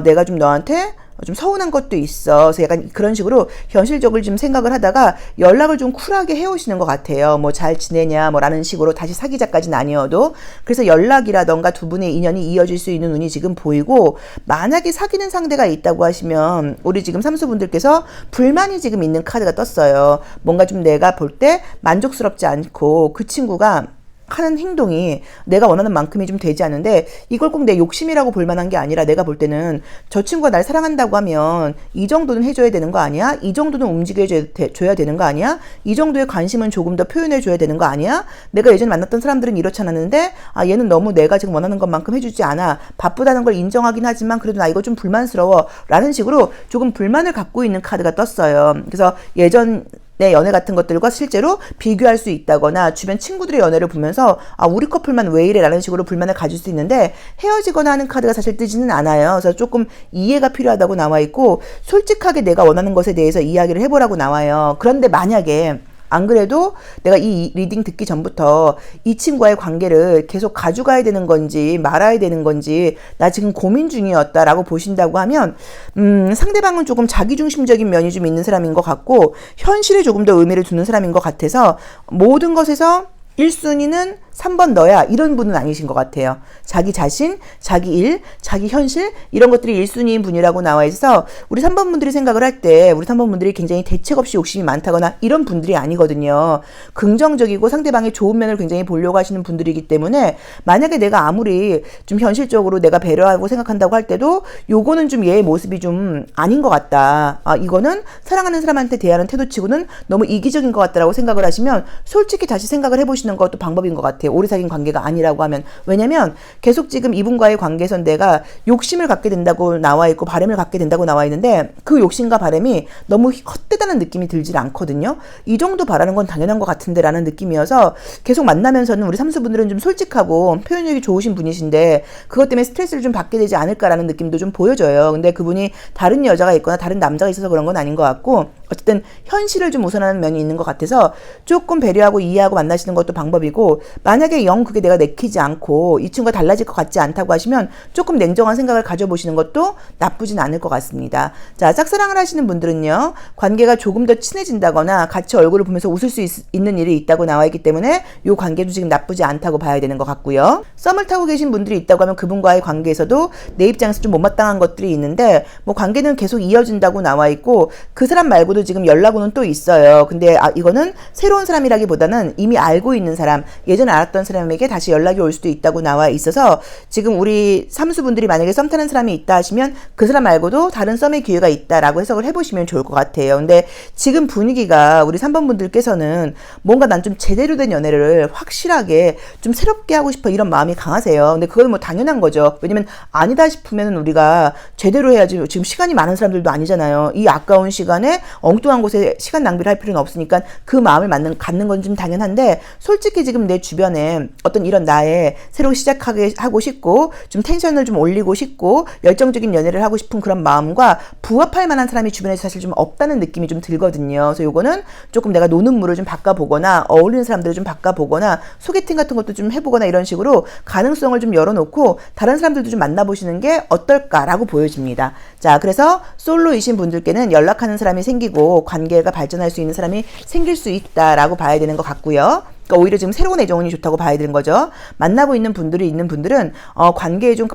내가 좀 너한테 좀 서운한 것도 있어. 그래서 약간 그런 식으로 현실적으로 좀 생각을 하다가 연락을 좀 쿨하게 해오시는 것 같아요. 뭐 잘 지내냐 라는 식으로 다시 사귀자까지는 아니어도. 그래서 연락이라던가 두 분의 인연이 이어질 수 있는 운이 지금 보이고, 만약에 사귀는 상대가 있다고 하시면 우리 지금 삼수분들께서 불만이 지금 있는 카드가 떴어요. 뭔가 좀 내가 볼 때 만족스럽지 않고 그 친구가 하는 행동이 내가 원하는 만큼이 좀 되지 않는데, 이걸 꼭 내 욕심이라고 볼 만한 게 아니라 내가 볼 때는 저 친구가 날 사랑한다고 하면 이 정도는 해줘야 되는 거 아니야? 이 정도는 움직여줘야 되는 거 아니야? 이 정도의 관심은 조금 더 표현해줘야 되는 거 아니야? 내가 예전에 만났던 사람들은 이렇지 않았는데 얘는 너무 내가 지금 원하는 것만큼 해주지 않아. 바쁘다는 걸 인정하긴 하지만 그래도 나 이거 좀 불만스러워 라는 식으로 조금 불만을 갖고 있는 카드가 떴어요. 그래서 예전 내 연애 같은 것들과 실제로 비교할 수 있다거나 주변 친구들의 연애를 보면서 우리 커플만 왜 이래 라는 식으로 불만을 가질 수 있는데, 헤어지거나 하는 카드가 사실 뜨지는 않아요. 그래서 조금 이해가 필요하다고 나와 있고, 솔직하게 내가 원하는 것에 대해서 이야기를 해보라고 나와요. 그런데 만약에 안 그래도 내가 이 리딩 듣기 전부터 이 친구와의 관계를 계속 가져가야 되는 건지 말아야 되는 건지 나 지금 고민 중이었다라고 보신다고 하면 상대방은 조금 자기중심적인 면이 좀 있는 사람인 것 같고 현실에 조금 더 의미를 두는 사람인 것 같아서 모든 것에서 1순위는 3번 너야 이런 분은 아니신 것 같아요. 자기 자신, 자기 일, 자기 현실 이런 것들이 1순위인 분이라고 나와 있어서 우리 3번 분들이 생각을 할 때 우리 3번 분들이 굉장히 대책 없이 욕심이 많다거나 이런 분들이 아니거든요. 긍정적이고 상대방의 좋은 면을 굉장히 보려고 하시는 분들이기 때문에 만약에 내가 아무리 좀 현실적으로 내가 배려하고 생각한다고 할 때도 요거는 좀 얘의 모습이 좀 아닌 것 같다. 이거는 사랑하는 사람한테 대하는 태도치고는 너무 이기적인 것 같다라고 생각을 하시면 솔직히 다시 생각을 해보시는 것도 방법인 것 같아요. 오래 사귄 관계가 아니라고 하면. 왜냐면 계속 지금 이분과의 관계에선 내가 욕심을 갖게 된다고 나와 있고 바람을 갖게 된다고 나와 있는데 그 욕심과 바람이 너무 헛되다는 느낌이 들질 않거든요. 이 정도 바라는 건 당연한 것 같은데 라는 느낌이어서 계속 만나면서는 우리 삼수분들은 좀 솔직하고 표현력이 좋으신 분이신데 그것 때문에 스트레스를 좀 받게 되지 않을까라는 느낌도 좀 보여져요. 근데 그분이 다른 여자가 있거나 다른 남자가 있어서 그런 건 아닌 것 같고 어쨌든 현실을 좀 우선하는 면이 있는 것 같아서 조금 배려하고 이해하고 만나시는 것도 방법이고 만약에 영 그게 내가 내키지 않고 이 친구가 달라질 것 같지 않다고 하시면 조금 냉정한 생각을 가져보시는 것도 나쁘진 않을 것 같습니다. 자, 짝사랑을 하시는 분들은요. 관계가 조금 더 친해진다거나 같이 얼굴을 보면서 웃을 수 있는 일이 있다고 나와 있기 때문에 이 관계도 지금 나쁘지 않다고 봐야 되는 것 같고요. 썸을 타고 계신 분들이 있다고 하면 그분과의 관계에서도 내 입장에서 좀 못마땅한 것들이 있는데 뭐 관계는 계속 이어진다고 나와 있고 그 사람 말고도 지금 연락오는 또 있어요. 근데 이거는 새로운 사람이라기보다는 이미 알고 있는 사람, 예전에 알았던 사람에게 다시 연락이 올 수도 있다고 나와 있어서 지금 우리 삼수분들이 만약에 썸 타는 사람이 있다 하시면 그 사람 말고도 다른 썸의 기회가 있다라고 해석을 해보시면 좋을 것 같아요. 근데 지금 분위기가 우리 3번 분들께서는 뭔가 난 좀 제대로 된 연애를 확실하게 좀 새롭게 하고 싶어 이런 마음이 강하세요. 근데 그건 뭐 당연한 거죠. 왜냐면 아니다 싶으면 우리가 제대로 해야지. 지금 시간이 많은 사람들도 아니잖아요. 이 아까운 시간에 엉뚱한 곳에 시간 낭비를 할 필요는 없으니까 그 마음을 갖는 건 좀 당연한데 솔직히 지금 내 주변에 어떤 이런 나의 새로 시작하게 하고 싶고 좀 텐션을 좀 올리고 싶고 열정적인 연애를 하고 싶은 그런 마음과 부합할 만한 사람이 주변에 사실 좀 없다는 느낌이 좀 들거든요. 그래서 요거는 조금 내가 노는 물을 좀 바꿔보거나 어울리는 사람들을 좀 바꿔보거나 소개팅 같은 것도 좀 해보거나 이런 식으로 가능성을 좀 열어놓고 다른 사람들도 좀 만나보시는 게 어떨까라고 보여집니다. 자, 그래서 솔로이신 분들께는 연락하는 사람이 생기고 관계가 발전할 수 있는 사람이 생길 수 있다라고 봐야 되는 것 같고요. 그러니까 오히려 지금 새로운 애정운이 좋다고 봐야 되는 거죠. 만나고 있는 분들은 관계에 좀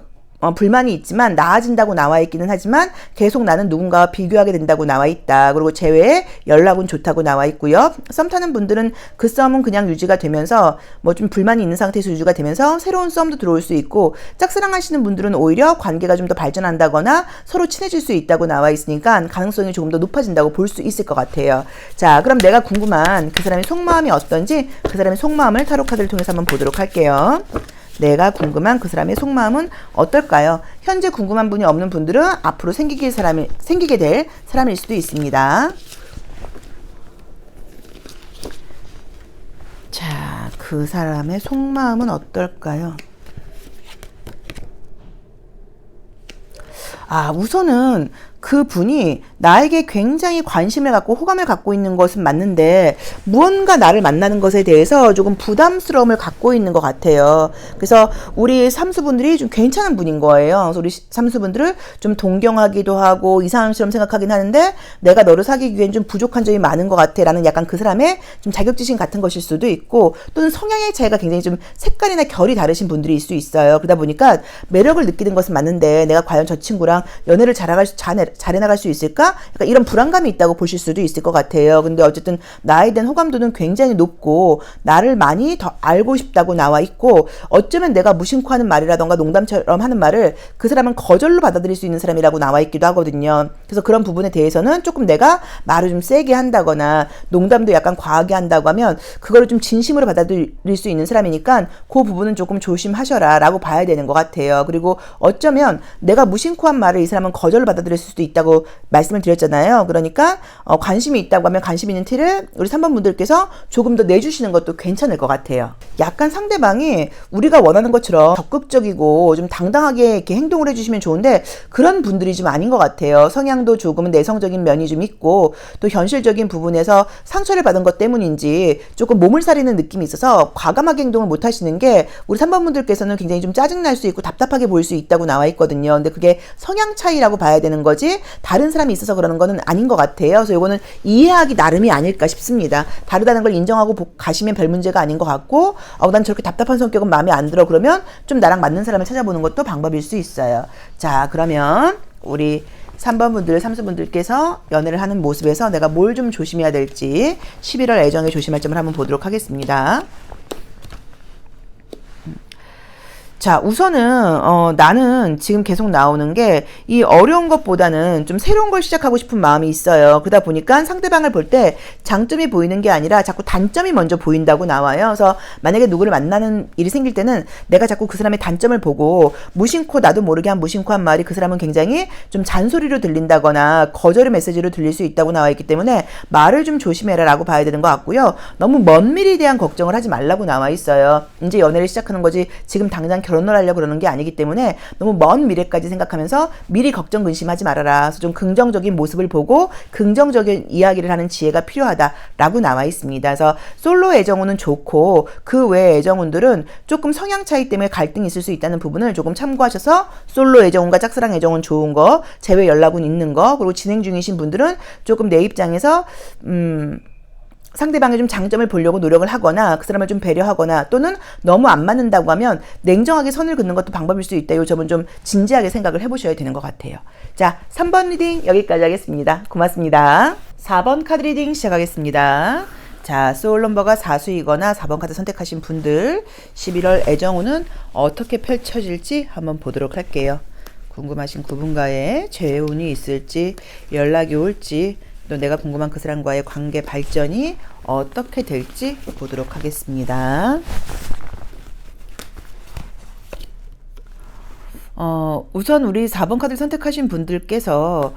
불만이 있지만 나아진다고 나와 있기는 하지만 계속 나는 누군가와 비교하게 된다고 나와 있다. 그리고 제외에 연락은 좋다고 나와 있고요. 썸 타는 분들은 그 썸은 그냥 유지가 되면서 뭐 좀 불만이 있는 상태에서 유지가 되면서 새로운 썸도 들어올 수 있고 짝사랑 하시는 분들은 오히려 관계가 좀 더 발전한다거나 서로 친해질 수 있다고 나와 있으니까 가능성이 조금 더 높아진다고 볼 수 있을 것 같아요. 자, 그럼 내가 궁금한 그 사람의 속마음이 어떤지 그 사람의 속마음을 타로 카드를 통해서 한번 보도록 할게요. 내가 궁금한 그 사람의 속마음은 어떨까요? 현재 궁금한 분이 없는 분들은 앞으로 생기게 될 사람일 수도 있습니다. 자, 그 사람의 속마음은 어떨까요? 우선은 그 분이 나에게 굉장히 관심을 갖고 호감을 갖고 있는 것은 맞는데 무언가 나를 만나는 것에 대해서 조금 부담스러움을 갖고 있는 것 같아요. 그래서 우리 삼수분들이 좀 괜찮은 분인 거예요. 그래서 우리 삼수분들을 좀 동경하기도 하고 이상형처럼 생각하긴 하는데 내가 너를 사귀기엔 좀 부족한 점이 많은 것 같아 라는 약간 그 사람의 좀 자격지심 같은 것일 수도 있고 또는 성향의 차이가 굉장히 좀 색깔이나 결이 다르신 분들이 있을 수 있어요. 그러다 보니까 매력을 느끼는 것은 맞는데 내가 과연 저 친구랑 연애를 잘해나갈 수 있을까? 그러니까 이런 불안감이 있다고 보실 수도 있을 것 같아요. 근데 어쨌든 나에 대한 호감도는 굉장히 높고 나를 많이 더 알고 싶다고 나와 있고 어쩌면 내가 무심코 하는 말이라던가 농담처럼 하는 말을 그 사람은 거절로 받아들일 수 있는 사람이라고 나와 있기도 하거든요. 그래서 그런 부분에 대해서는 조금 내가 말을 좀 세게 한다거나 농담도 약간 과하게 한다고 하면 그거를 좀 진심으로 받아들일 수 있는 사람이니까 그 부분은 조금 조심하셔라 라고 봐야 되는 것 같아요. 그리고 어쩌면 내가 무심코 한 말을 이 사람은 거절로 받아들일 수도 있다고 말씀을 드렸잖아요. 그러니까 관심이 있다고 하면 관심 있는 티를 우리 3번 분들께서 조금 더 내주시는 것도 괜찮을 것 같아요. 약간 상대방이 우리가 원하는 것처럼 적극적이고 좀 당당하게 이렇게 행동을 해주시면 좋은데 그런 분들이 좀 아닌 것 같아요. 성향도 조금은 내성적인 면이 좀 있고 또 현실적인 부분에서 상처를 받은 것 때문인지 조금 몸을 사리는 느낌이 있어서 과감하게 행동을 못 하시는 게 우리 3번 분들께서는 굉장히 좀 짜증날 수 있고 답답하게 보일 수 있다고 나와 있거든요. 근데 그게 성향 차이라고 봐야 되는 거지 거지 다른 사람이 있어서 그러는 거는 아닌 것 같아요. 그래서 이거는 이해하기 나름이 아닐까 싶습니다. 다르다는 걸 인정하고 가시면 별 문제가 아닌 것 같고 난 저렇게 답답한 성격은 마음에 안 들어 그러면 좀 나랑 맞는 사람을 찾아보는 것도 방법일 수 있어요. 자, 그러면 우리 3번 분들, 3수 분들께서 연애를 하는 모습에서 내가 뭘 좀 조심해야 될지 11월 애정에 조심할 점을 한번 보도록 하겠습니다. 자, 우선은 나는 지금 계속 나오는 게 이 어려운 것보다는 좀 새로운 걸 시작하고 싶은 마음이 있어요. 그러다 보니까 상대방을 볼 때 장점이 보이는 게 아니라 자꾸 단점이 먼저 보인다고 나와요. 그래서 만약에 누구를 만나는 일이 생길 때는 내가 자꾸 그 사람의 단점을 보고 무심코 나도 모르게 한 무심코 한 말이 그 사람은 굉장히 좀 잔소리로 들린다거나 거절의 메시지로 들릴 수 있다고 나와 있기 때문에 말을 좀 조심해라 라고 봐야 되는 것 같고요. 너무 먼 미래에 대한 걱정을 하지 말라고 나와 있어요. 이제 연애를 시작하는 거지 지금 당장 결혼을 하려고 그러는 게 아니기 때문에 너무 먼 미래까지 생각하면서 미리 걱정 근심하지 말아라. 그래서 좀 긍정적인 모습을 보고 긍정적인 이야기를 하는 지혜가 필요하다라고 나와 있습니다. 그래서 솔로 애정운은 좋고 그 외 애정운들은 조금 성향 차이 때문에 갈등이 있을 수 있다는 부분을 조금 참고하셔서 솔로 애정운과 짝사랑 애정운 좋은 거, 제외 연락운 있는 거, 그리고 진행 중이신 분들은 조금 내 입장에서 상대방의 좀 장점을 보려고 노력을 하거나 그 사람을 좀 배려하거나 또는 너무 안 맞는다고 하면 냉정하게 선을 긋는 것도 방법일 수 있다. 이 점은 좀 진지하게 생각을 해보셔야 되는 것 같아요. 자, 3번 리딩 여기까지 하겠습니다. 고맙습니다. 4번 카드 리딩 시작하겠습니다. 자, 소울 넘버가 4수이거나 4번 카드 선택하신 분들 11월 애정운은 어떻게 펼쳐질지 한번 보도록 할게요. 궁금하신 그분과의 재운이 있을지 연락이 올지 또 내가 궁금한 그 사람과의 관계 발전이 어떻게 될지 보도록 하겠습니다. 우선 우리 4번 카드 선택하신 분들께서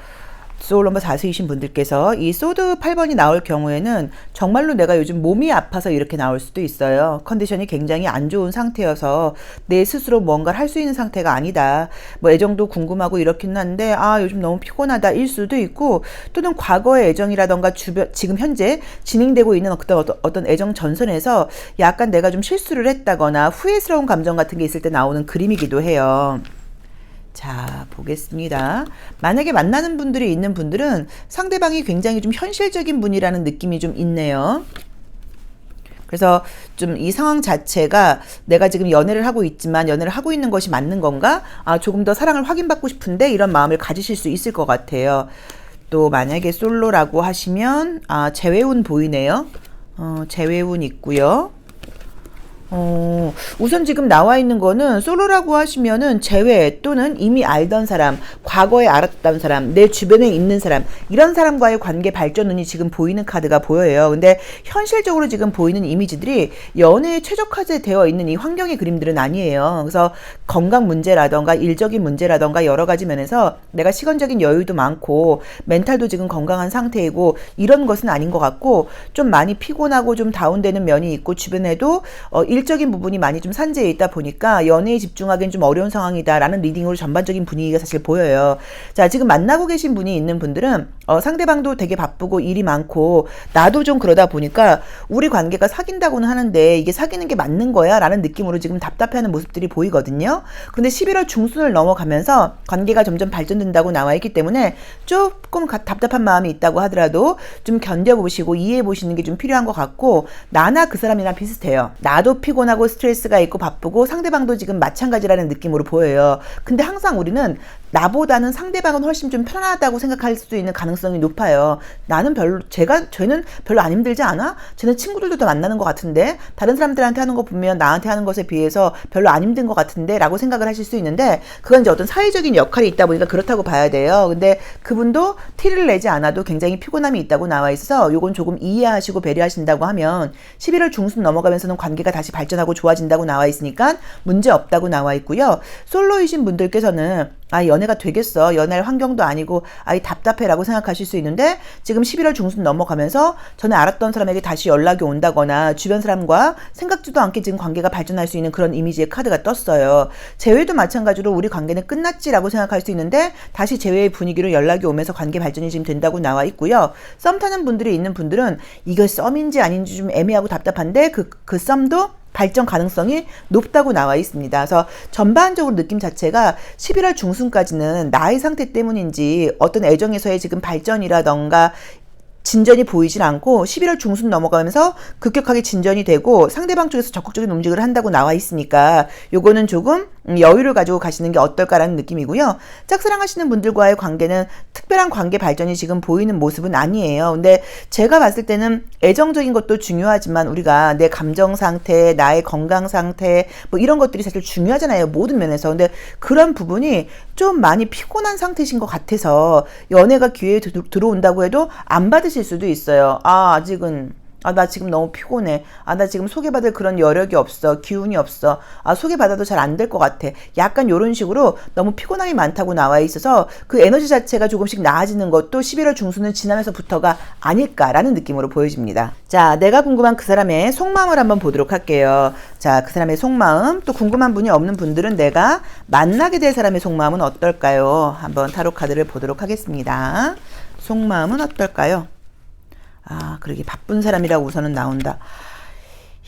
소울 넘버 4수이신 분들께서 이 소드 8번이 나올 경우에는 정말로 내가 요즘 몸이 아파서 이렇게 나올 수도 있어요. 컨디션이 굉장히 안 좋은 상태여서 내 스스로 뭔가를 할 수 있는 상태가 아니다. 뭐 애정도 궁금하고 이렇긴 한데 요즘 너무 피곤하다 일 수도 있고 또는 과거의 애정이라던가 지금 현재 진행되고 있는 어떤 애정 전선에서 약간 내가 좀 실수를 했다거나 후회스러운 감정 같은 게 있을 때 나오는 그림이기도 해요. 자, 보겠습니다. 만약에 만나는 분들이 있는 분들은 상대방이 굉장히 좀 현실적인 분이라는 느낌이 좀 있네요. 그래서 좀 이 상황 자체가 내가 지금 연애를 하고 있지만 연애를 하고 있는 것이 맞는 건가? 조금 더 사랑을 확인받고 싶은데 이런 마음을 가지실 수 있을 것 같아요. 또 만약에 솔로라고 하시면 재회운 보이네요. 재회운 있고요. 우선 지금 나와 있는 거는 솔로라고 하시면은 재회 또는 이미 알던 사람, 과거에 알았던 사람, 내 주변에 있는 사람, 이런 사람과의 관계 발전운이 지금 보이는 카드가 보여요. 근데 현실적으로 지금 보이는 이미지들이 연애에 최적화되어 있는 이 환경의 그림들은 아니에요. 그래서 건강 문제라던가 일적인 문제라던가 여러 가지 면에서 내가 시간적인 여유도 많고 멘탈도 지금 건강한 상태이고 이런 것은 아닌 것 같고 좀 많이 피곤하고 좀 다운되는 면이 있고 주변에도 일적인 부분이 많이 좀 산재해 있다 보니까 연애에 집중하기엔 좀 어려운 상황이다라는 리딩으로 전반적인 분위기가 사실 보여요. 자, 지금 만나고 계신 분이 있는 분들은 상대방도 되게 바쁘고 일이 많고 나도 좀 그러다 보니까 우리 관계가 사귄다고는 하는데 이게 사귀는 게 맞는 거야? 라는 느낌으로 지금 답답해하는 모습들이 보이거든요. 근데 11월 중순을 넘어가면서 관계가 점점 발전된다고 나와 있기 때문에 조금 답답한 마음이 있다고 하더라도 좀 견뎌보시고 이해해보시는 게 좀 필요한 것 같고 나나 그 사람이랑 비슷해요. 나도 피곤하고 스트레스가 있고 바쁘고 상대방도 지금 마찬가지라는 느낌으로 보여요. 근데 항상 우리는 나보다는 상대방은 훨씬 좀 편하다고 생각할 수도 있는 가능성이 높아요. 나는 쟤는 별로 안 힘들지 않아? 쟤는 친구들도 더 만나는 것 같은데? 다른 사람들한테 하는 거 보면 나한테 하는 것에 비해서 별로 안 힘든 것 같은데? 라고 생각을 하실 수 있는데, 그건 이제 어떤 사회적인 역할이 있다 보니까 그렇다고 봐야 돼요. 근데 그분도 티를 내지 않아도 굉장히 피곤함이 있다고 나와 있어서 요건 조금 이해하시고 배려하신다고 하면 11월 중순 넘어가면서는 관계가 다시 발전하고 좋아진다고 나와 있으니까 문제 없다고 나와 있고요. 솔로이신 분들께서는 연애가 되겠어. 연애할 환경도 아니고 답답해라고 생각하실 수 있는데 지금 11월 중순 넘어가면서 전에 알았던 사람에게 다시 연락이 온다거나 주변 사람과 생각지도 않게 지금 관계가 발전할 수 있는 그런 이미지의 카드가 떴어요. 재회도 마찬가지로 우리 관계는 끝났지라고 생각할 수 있는데 다시 재회의 분위기로 연락이 오면서 관계 발전이 지금 된다고 나와 있고요. 썸 타는 분들이 있는 분들은 이거 썸인지 아닌지 좀 애매하고 답답한데 그 썸도 발전 가능성이 높다고 나와 있습니다. 그래서 전반적으로 느낌 자체가 11월 중순까지는 나의 상태 때문인지 어떤 애정에서의 지금 발전이라던가 진전이 보이질 않고 11월 중순 넘어가면서 급격하게 진전이 되고 상대방 쪽에서 적극적인 움직임을 한다고 나와 있으니까 요거는 조금 여유를 가지고 가시는 게 어떨까라는 느낌이고요. 짝사랑하시는 분들과의 관계는 특별한 관계 발전이 지금 보이는 모습은 아니에요. 근데 제가 봤을 때는 애정적인 것도 중요하지만 우리가 내 감정 상태, 나의 건강 상태 뭐 이런 것들이 사실 중요하잖아요. 모든 면에서. 근데 그런 부분이 좀 많이 피곤한 상태신 것 같아서 연애가 기회에 들어온다고 해도 안 받으실 수도 있어요. 아직은 나 지금 너무 피곤해. 나 지금 소개받을 그런 여력이 없어. 기운이 없어. 소개받아도 잘 안 될 것 같아. 약간 이런 식으로 너무 피곤함이 많다고 나와 있어서 그 에너지 자체가 조금씩 나아지는 것도 11월 중순을 지나면서부터가 아닐까라는 느낌으로 보여집니다. 자, 내가 궁금한 그 사람의 속마음을 한번 보도록 할게요. 자, 그 사람의 속마음, 또 궁금한 분이 없는 분들은 내가 만나게 될 사람의 속마음은 어떨까요? 한번 타로 카드를 보도록 하겠습니다. 속마음은 어떨까요? 그러게 바쁜 사람이라고 우선은 나온다.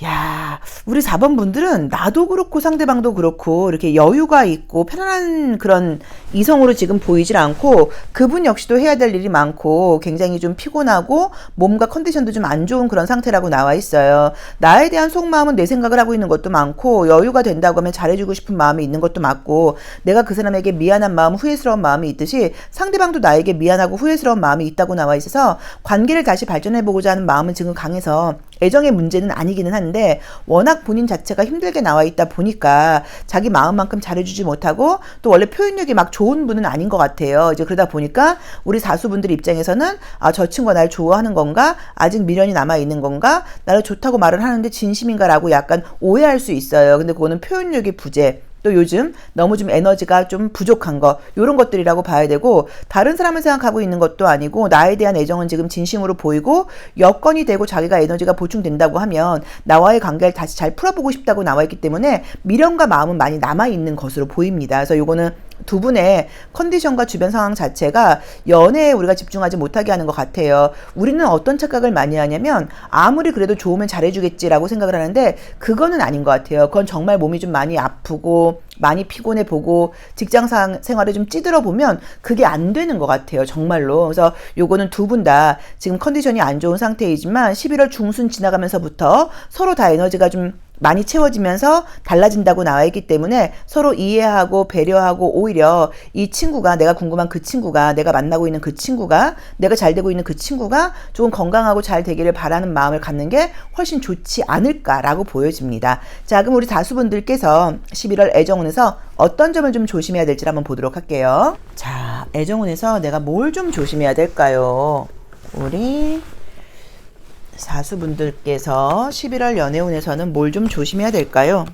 야, 우리 4번 분들은 나도 그렇고 상대방도 그렇고 이렇게 여유가 있고 편안한 그런 이성으로 지금 보이질 않고 그분 역시도 해야 될 일이 많고 굉장히 좀 피곤하고 몸과 컨디션도 좀 안 좋은 그런 상태라고 나와 있어요. 나에 대한 속마음은 내 생각을 하고 있는 것도 많고 여유가 된다고 하면 잘해주고 싶은 마음이 있는 것도 맞고 내가 그 사람에게 미안한 마음, 후회스러운 마음이 있듯이 상대방도 나에게 미안하고 후회스러운 마음이 있다고 나와 있어서 관계를 다시 발전해보고자 하는 마음은 지금 강해서 애정의 문제는 아니기는 한데 워낙 본인 자체가 힘들게 나와 있다 보니까 자기 마음만큼 잘해주지 못하고 또 원래 표현력이 막 좋은 분은 아닌 것 같아요. 이제 그러다 보니까 우리 사수분들 입장에서는 저 친구가 날 좋아하는 건가? 아직 미련이 남아있는 건가? 나를 좋다고 말을 하는데 진심인가? 라고 약간 오해할 수 있어요. 근데 그거는 표현력의 부재. 또 요즘 너무 좀 에너지가 좀 부족한 거 이런 것들이라고 봐야 되고 다른 사람을 생각하고 있는 것도 아니고 나에 대한 애정은 지금 진심으로 보이고 여건이 되고 자기가 에너지가 보충된다고 하면 나와의 관계를 다시 잘 풀어보고 싶다고 나와 있기 때문에 미련과 마음은 많이 남아있는 것으로 보입니다. 그래서 요거는 두 분의 컨디션과 주변 상황 자체가 연애에 우리가 집중하지 못하게 하는 것 같아요. 우리는 어떤 착각을 많이 하냐면 아무리 그래도 좋으면 잘해주겠지라고 생각을 하는데 그거는 아닌 것 같아요. 그건 정말 몸이 좀 많이 아프고 많이 피곤해 보고 직장 생활에 좀 찌들어 보면 그게 안 되는 것 같아요. 정말로. 그래서 요거는 두 분 다 지금 컨디션이 안 좋은 상태이지만 11월 중순 지나가면서부터 서로 다 에너지가 좀 많이 채워지면서 달라진다고 나와 있기 때문에 서로 이해하고 배려하고 오히려 이 친구가 내가 궁금한 그 친구가 내가 만나고 있는 그 친구가 내가 잘 되고 있는 그 친구가 조금 건강하고 잘 되기를 바라는 마음을 갖는 게 훨씬 좋지 않을까라고 보여집니다. 자, 그럼 우리 다수분들께서 11월 애정운에서 어떤 점을 좀 조심해야 될지 한번 보도록 할게요. 자, 애정운에서 내가 뭘 좀 조심해야 될까요? 우리 사수분들께서 11월 연애운에서는 뭘 좀 조심해야 될까요?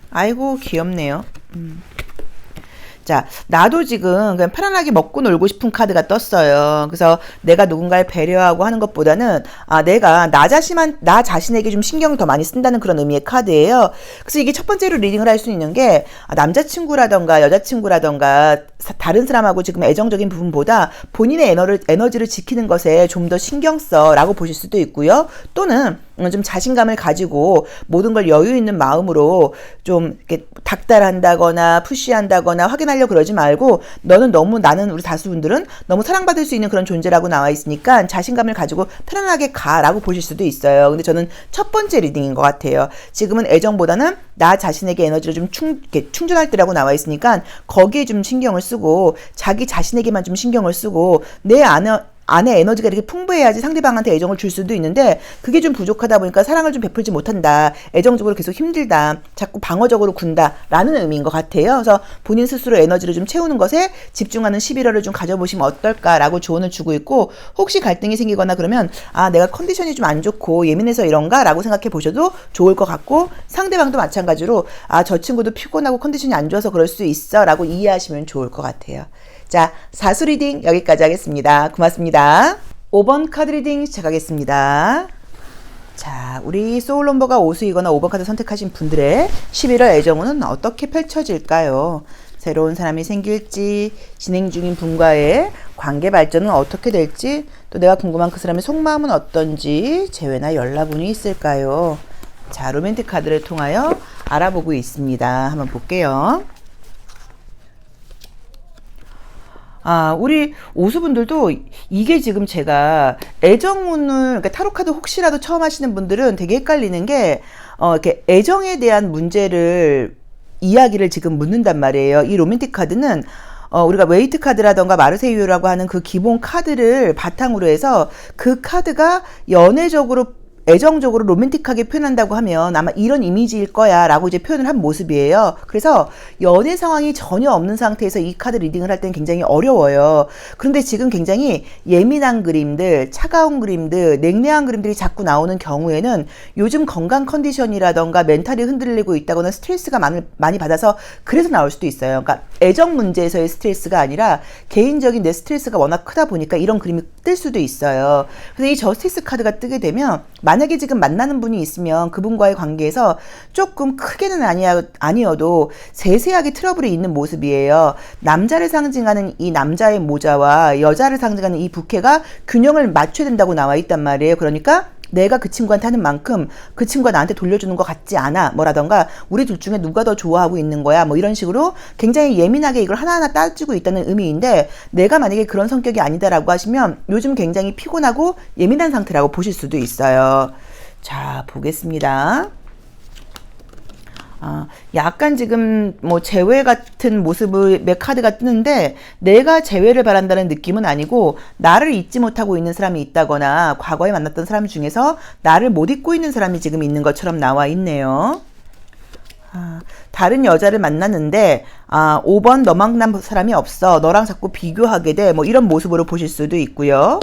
아이고 귀엽네요. 자, 나도 지금 그냥 편안하게 먹고 놀고 싶은 카드가 떴어요. 그래서 내가 누군가를 배려하고 하는 것보다는 내가 나 자신에게 좀 신경을 더 많이 쓴다는 그런 의미의 카드예요. 그래서 이게 첫 번째로 리딩을 할 수 있는 게 남자친구라던가 여자친구라던가 다른 사람하고 지금 애정적인 부분보다 본인의 에너지를 지키는 것에 좀 더 신경 써라고 보실 수도 있고요. 또는 좀 자신감을 가지고 모든 걸 여유 있는 마음으로 좀 이렇게 닥달한다거나 푸시한다거나 확인하려고 그러지 말고 나는 우리 다수분들은 너무 사랑받을 수 있는 그런 존재라고 나와 있으니까 자신감을 가지고 편안하게 가라고 보실 수도 있어요. 근데 저는 첫 번째 리딩인 것 같아요. 지금은 애정보다는 나 자신에게 에너지를 좀 충전할 때라고 나와 있으니까 거기에 좀 신경을 쓰고 자기 자신에게만 좀 신경을 쓰고 내 안에 에너지가 이렇게 풍부해야지 상대방한테 애정을 줄 수도 있는데 그게 좀 부족하다 보니까 사랑을 좀 베풀지 못한다. 애정적으로 계속 힘들다. 자꾸 방어적으로 군다. 라는 의미인 것 같아요. 그래서 본인 스스로 에너지를 좀 채우는 것에 집중하는 11월을 좀 가져보시면 어떨까라고 조언을 주고 있고 혹시 갈등이 생기거나 그러면 내가 컨디션이 좀 안 좋고 예민해서 이런가? 라고 생각해 보셔도 좋을 것 같고 상대방도 마찬가지로 저 친구도 피곤하고 컨디션이 안 좋아서 그럴 수 있어 라고 이해하시면 좋을 것 같아요. 자, 사수 리딩 여기까지 하겠습니다. 고맙습니다. 5번 카드 리딩 시작하겠습니다. 자, 우리 소울 넘버가 5수이거나 5번 카드 선택하신 분들의 11월 애정운은 어떻게 펼쳐질까요? 새로운 사람이 생길지, 진행 중인 분과의 관계 발전은 어떻게 될지, 또 내가 궁금한 그 사람의 속마음은 어떤지, 재회나 연락운이 있을까요? 자, 로맨틱 카드를 통하여 알아보고 있습니다. 한번 볼게요. 우리 오수분들도 이게 지금 제가 애정운을, 그러니까 타로카드 혹시라도 처음 하시는 분들은 되게 헷갈리는 게, 이렇게 애정에 대한 이야기를 지금 묻는단 말이에요. 이 로맨틱 카드는 우리가 웨이트 카드라던가 마르세유라고 하는 그 기본 카드를 바탕으로 해서 그 카드가 연애적으로 애정적으로 로맨틱하게 표현한다고 하면 아마 이런 이미지일 거야 라고 이제 표현을 한 모습이에요. 그래서 연애 상황이 전혀 없는 상태에서 이 카드 리딩을 할 때는 굉장히 어려워요. 그런데 지금 굉장히 예민한 그림들, 차가운 그림들, 냉랭한 그림들이 자꾸 나오는 경우에는 요즘 건강 컨디션이라던가 멘탈이 흔들리고 있다거나 스트레스가 많이 받아서 그래서 나올 수도 있어요. 그러니까 애정 문제에서의 스트레스가 아니라 개인적인 내 스트레스가 워낙 크다 보니까 이런 그림이 뜰 수도 있어요. 그래서 이 저스티스 카드가 뜨게 되면 만약에 지금 만나는 분이 있으면 그분과의 관계에서 조금 크게는 아니어도 세세하게 트러블이 있는 모습이에요. 남자를 상징하는 이 남자의 모자와 여자를 상징하는 이 부케가 균형을 맞춰야 된다고 나와 있단 말이에요. 그러니까 내가 그 친구한테 하는 만큼 그 친구가 나한테 돌려주는 것 같지 않아 뭐라던가 우리 둘 중에 누가 더 좋아하고 있는 거야 뭐 이런 식으로 굉장히 예민하게 이걸 하나하나 따지고 있다는 의미인데, 내가 만약에 그런 성격이 아니다라고 하시면 요즘 굉장히 피곤하고 예민한 상태라고 보실 수도 있어요. 자, 보겠습니다. 약간 지금 뭐 재회 같은 모습의 카드가 뜨는데, 내가 재회를 바란다는 느낌은 아니고 나를 잊지 못하고 있는 사람이 있다거나 과거에 만났던 사람 중에서 나를 못 잊고 있는 사람이 지금 있는 것처럼 나와 있네요. 다른 여자를 만났는데 5번 너만한 사람이 없어, 너랑 자꾸 비교하게 돼, 뭐 이런 모습으로 보실 수도 있고요.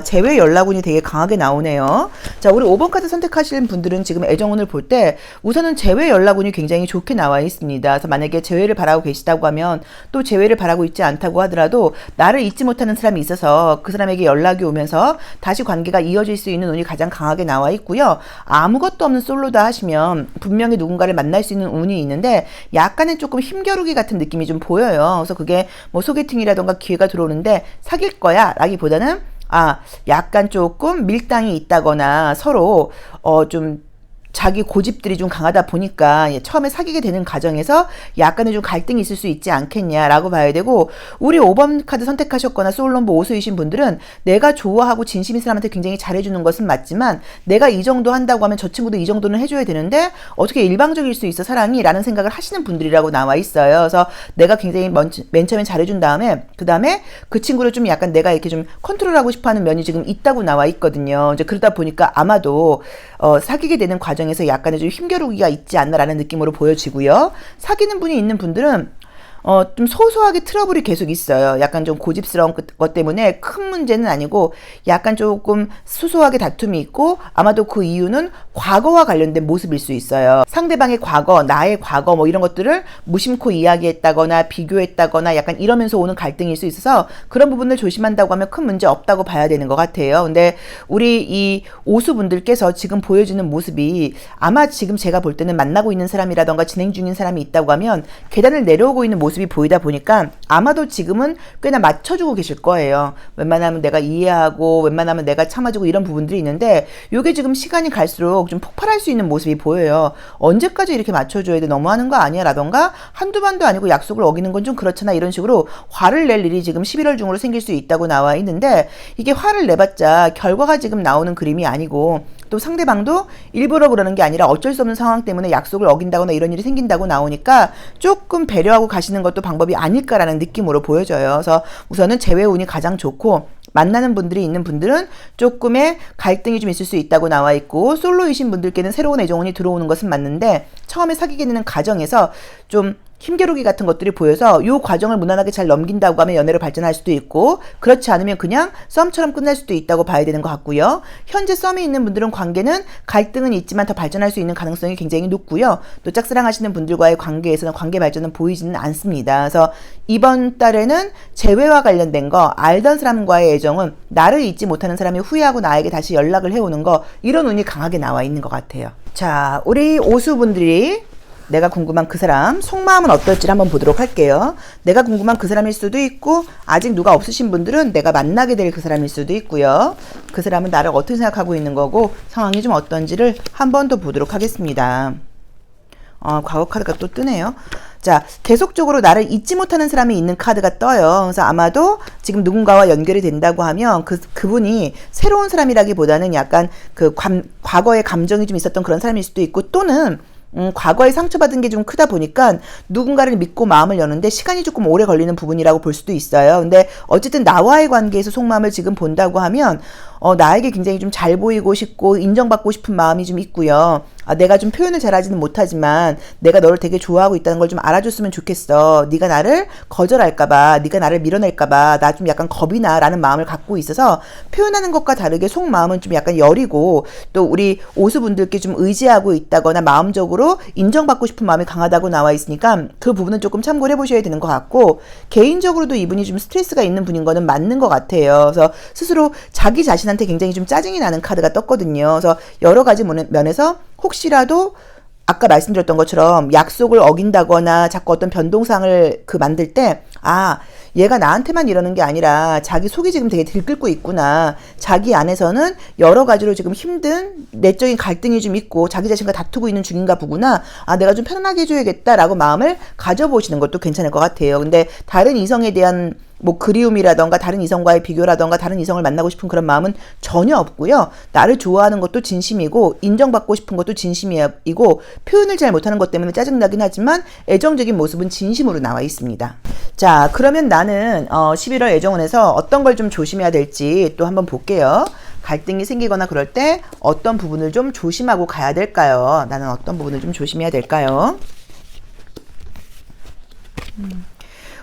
재회 연락운이 되게 강하게 나오네요. 자, 우리 5번 카드 선택하시는 분들은 지금 애정운을 볼 때 우선은 재회 연락운이 굉장히 좋게 나와 있습니다. 그래서 만약에 재회를 바라고 계시다고 하면, 또 재회를 바라고 있지 않다고 하더라도 나를 잊지 못하는 사람이 있어서 그 사람에게 연락이 오면서 다시 관계가 이어질 수 있는 운이 가장 강하게 나와 있고요. 아무것도 없는 솔로다 하시면 분명히 누군가를 만날 수 있는 운이 있는데 약간은 조금 힘겨루기 같은 느낌이 좀 보여요. 그래서 그게 뭐 소개팅이라던가 기회가 들어오는데 사귈 거야 라기보다는 약간 조금 밀당이 있다거나 서로 좀 자기 고집들이 좀 강하다 보니까 처음에 사귀게 되는 과정에서 약간의 좀 갈등이 있을 수 있지 않겠냐라고 봐야 되고, 우리 5번 카드 선택하셨거나 소울넘버 오수이신 분들은 내가 좋아하고 진심인 사람한테 굉장히 잘해주는 것은 맞지만 내가 이 정도 한다고 하면 저 친구도 이 정도는 해줘야 되는데 어떻게 일방적일 수 있어 사랑이 라는 생각을 하시는 분들이라고 나와 있어요. 그래서 내가 굉장히 맨 처음엔 잘해준 다음에 그 다음에 그 친구를 좀 약간 내가 이렇게 좀 컨트롤하고 싶어하는 면이 지금 있다고 나와 있거든요. 이제 그러다 보니까 아마도 사귀게 되는 과정에서 약간의 좀 힘겨루기가 있지 않나라는 느낌으로 보여지고요. 사귀는 분이 있는 분들은 좀 소소하게 트러블이 계속 있어요. 약간 좀 고집스러운 것 때문에 큰 문제는 아니고 약간 조금 소소하게 다툼이 있고, 아마도 그 이유는 과거와 관련된 모습일 수 있어요. 상대방의 과거, 나의 과거 뭐 이런 것들을 무심코 이야기했다거나 비교했다거나 약간 이러면서 오는 갈등일 수 있어서 그런 부분을 조심한다고 하면 큰 문제 없다고 봐야 되는 것 같아요. 근데 우리 이 오수분들께서 지금 보여주는 모습이 아마 지금 제가 볼 때는 만나고 있는 사람이라던가 진행 중인 사람이 있다고 하면 계단을 내려오고 있는 모습이 보이다 보니까 아마도 지금은 꽤나 맞춰주고 계실 거예요. 웬만하면 내가 이해하고 웬만하면 내가 참아주고 이런 부분들이 있는데, 요게 지금 시간이 갈수록 좀 폭발할 수 있는 모습이 보여요. 언제까지 이렇게 맞춰줘야 돼, 너무하는 거 아니야 라던가 한두 번도 아니고 약속을 어기는 건 좀 그렇잖아 이런 식으로 화를 낼 일이 지금 11월 중으로 생길 수 있다고 나와 있는데, 이게 화를 내봤자 결과가 지금 나오는 그림이 아니고 또 상대방도 일부러 그러는 게 아니라 어쩔 수 없는 상황 때문에 약속을 어긴다거나 이런 일이 생긴다고 나오니까 조금 배려하고 가시는 것도 방법이 아닐까라는 느낌으로 보여져요. 그래서 우선은 재회 운이 가장 좋고, 만나는 분들이 있는 분들은 조금의 갈등이 좀 있을 수 있다고 나와 있고, 솔로이신 분들께는 새로운 애정운이 들어오는 것은 맞는데 처음에 사귀게 되는 과정에서 좀 힘겨루기 같은 것들이 보여서 이 과정을 무난하게 잘 넘긴다고 하면 연애로 발전할 수도 있고, 그렇지 않으면 그냥 썸처럼 끝날 수도 있다고 봐야 되는 것 같고요. 현재 썸이 있는 분들은 관계는 갈등은 있지만 더 발전할 수 있는 가능성이 굉장히 높고요. 또 짝사랑하시는 분들과의 관계에서는 관계 발전은 보이지는 않습니다. 그래서 이번 달에는 재회와 관련된 거, 알던 사람과의 애정은 나를 잊지 못하는 사람이 후회하고 나에게 다시 연락을 해오는 거, 이런 운이 강하게 나와 있는 것 같아요. 자, 우리 오수분들이 내가 궁금한 그 사람 속마음은 어떨지 한번 보도록 할게요. 내가 궁금한 그 사람일 수도 있고 아직 누가 없으신 분들은 내가 만나게 될 그 사람일 수도 있고요. 그 사람은 나를 어떻게 생각하고 있는 거고 상황이 좀 어떤지를 한 번 더 보도록 하겠습니다. 과거 카드가 또 뜨네요. 자, 계속적으로 나를 잊지 못하는 사람이 있는 카드가 떠요. 그래서 아마도 지금 누군가와 연결이 된다고 하면 그분이 새로운 사람이라기보다는 약간 과거의 감정이 좀 있었던 그런 사람일 수도 있고, 또는 과거에 상처받은 게 좀 크다 보니까 누군가를 믿고 마음을 여는데 시간이 조금 오래 걸리는 부분이라고 볼 수도 있어요. 근데 어쨌든 나와의 관계에서 속마음을 지금 본다고 하면 나에게 굉장히 좀 잘 보이고 싶고 인정받고 싶은 마음이 좀 있고요. 내가 좀 표현을 잘하지는 못하지만 내가 너를 되게 좋아하고 있다는 걸 좀 알아줬으면 좋겠어. 네가 나를 거절할까봐, 네가 나를 밀어낼까봐 나 좀 약간 겁이 나라는 마음을 갖고 있어서 표현하는 것과 다르게 속마음은 좀 약간 여리고, 또 우리 오수분들께 좀 의지하고 있다거나 마음적으로 인정받고 싶은 마음이 강하다고 나와 있으니까 그 부분은 조금 참고를 해보셔야 되는 것 같고, 개인적으로도 이분이 좀 스트레스가 있는 분인 거는 맞는 것 같아요. 그래서 스스로 자기 자신한테 굉장히 좀 짜증이 나는 카드가 떴거든요. 그래서 여러 가지 면에서 혹시라도 아까 말씀드렸던 것처럼 약속을 어긴다거나 자꾸 어떤 변동상을 만들 때, 얘가 나한테만 이러는 게 아니라 자기 속이 지금 되게 들끓고 있구나. 자기 안에서는 여러 가지로 지금 힘든 내적인 갈등이 좀 있고 자기 자신과 다투고 있는 중인가 보구나. 내가 좀 편안하게 해줘야겠다라고 마음을 가져보시는 것도 괜찮을 것 같아요. 근데 다른 이성에 대한 그리움이라던가 다른 이성과의 비교라던가 다른 이성을 만나고 싶은 그런 마음은 전혀 없고요. 나를 좋아하는 것도 진심이고 인정받고 싶은 것도 진심이고 표현을 잘 못하는 것 때문에 짜증나긴 하지만 애정적인 모습은 진심으로 나와 있습니다. 자, 그러면 나는 11월 애정운에서 어떤 걸 좀 조심해야 될지 또 한번 볼게요. 갈등이 생기거나 그럴 때 어떤 부분을 좀 조심하고 가야 될까요? 나는 어떤 부분을 좀 조심해야 될까요?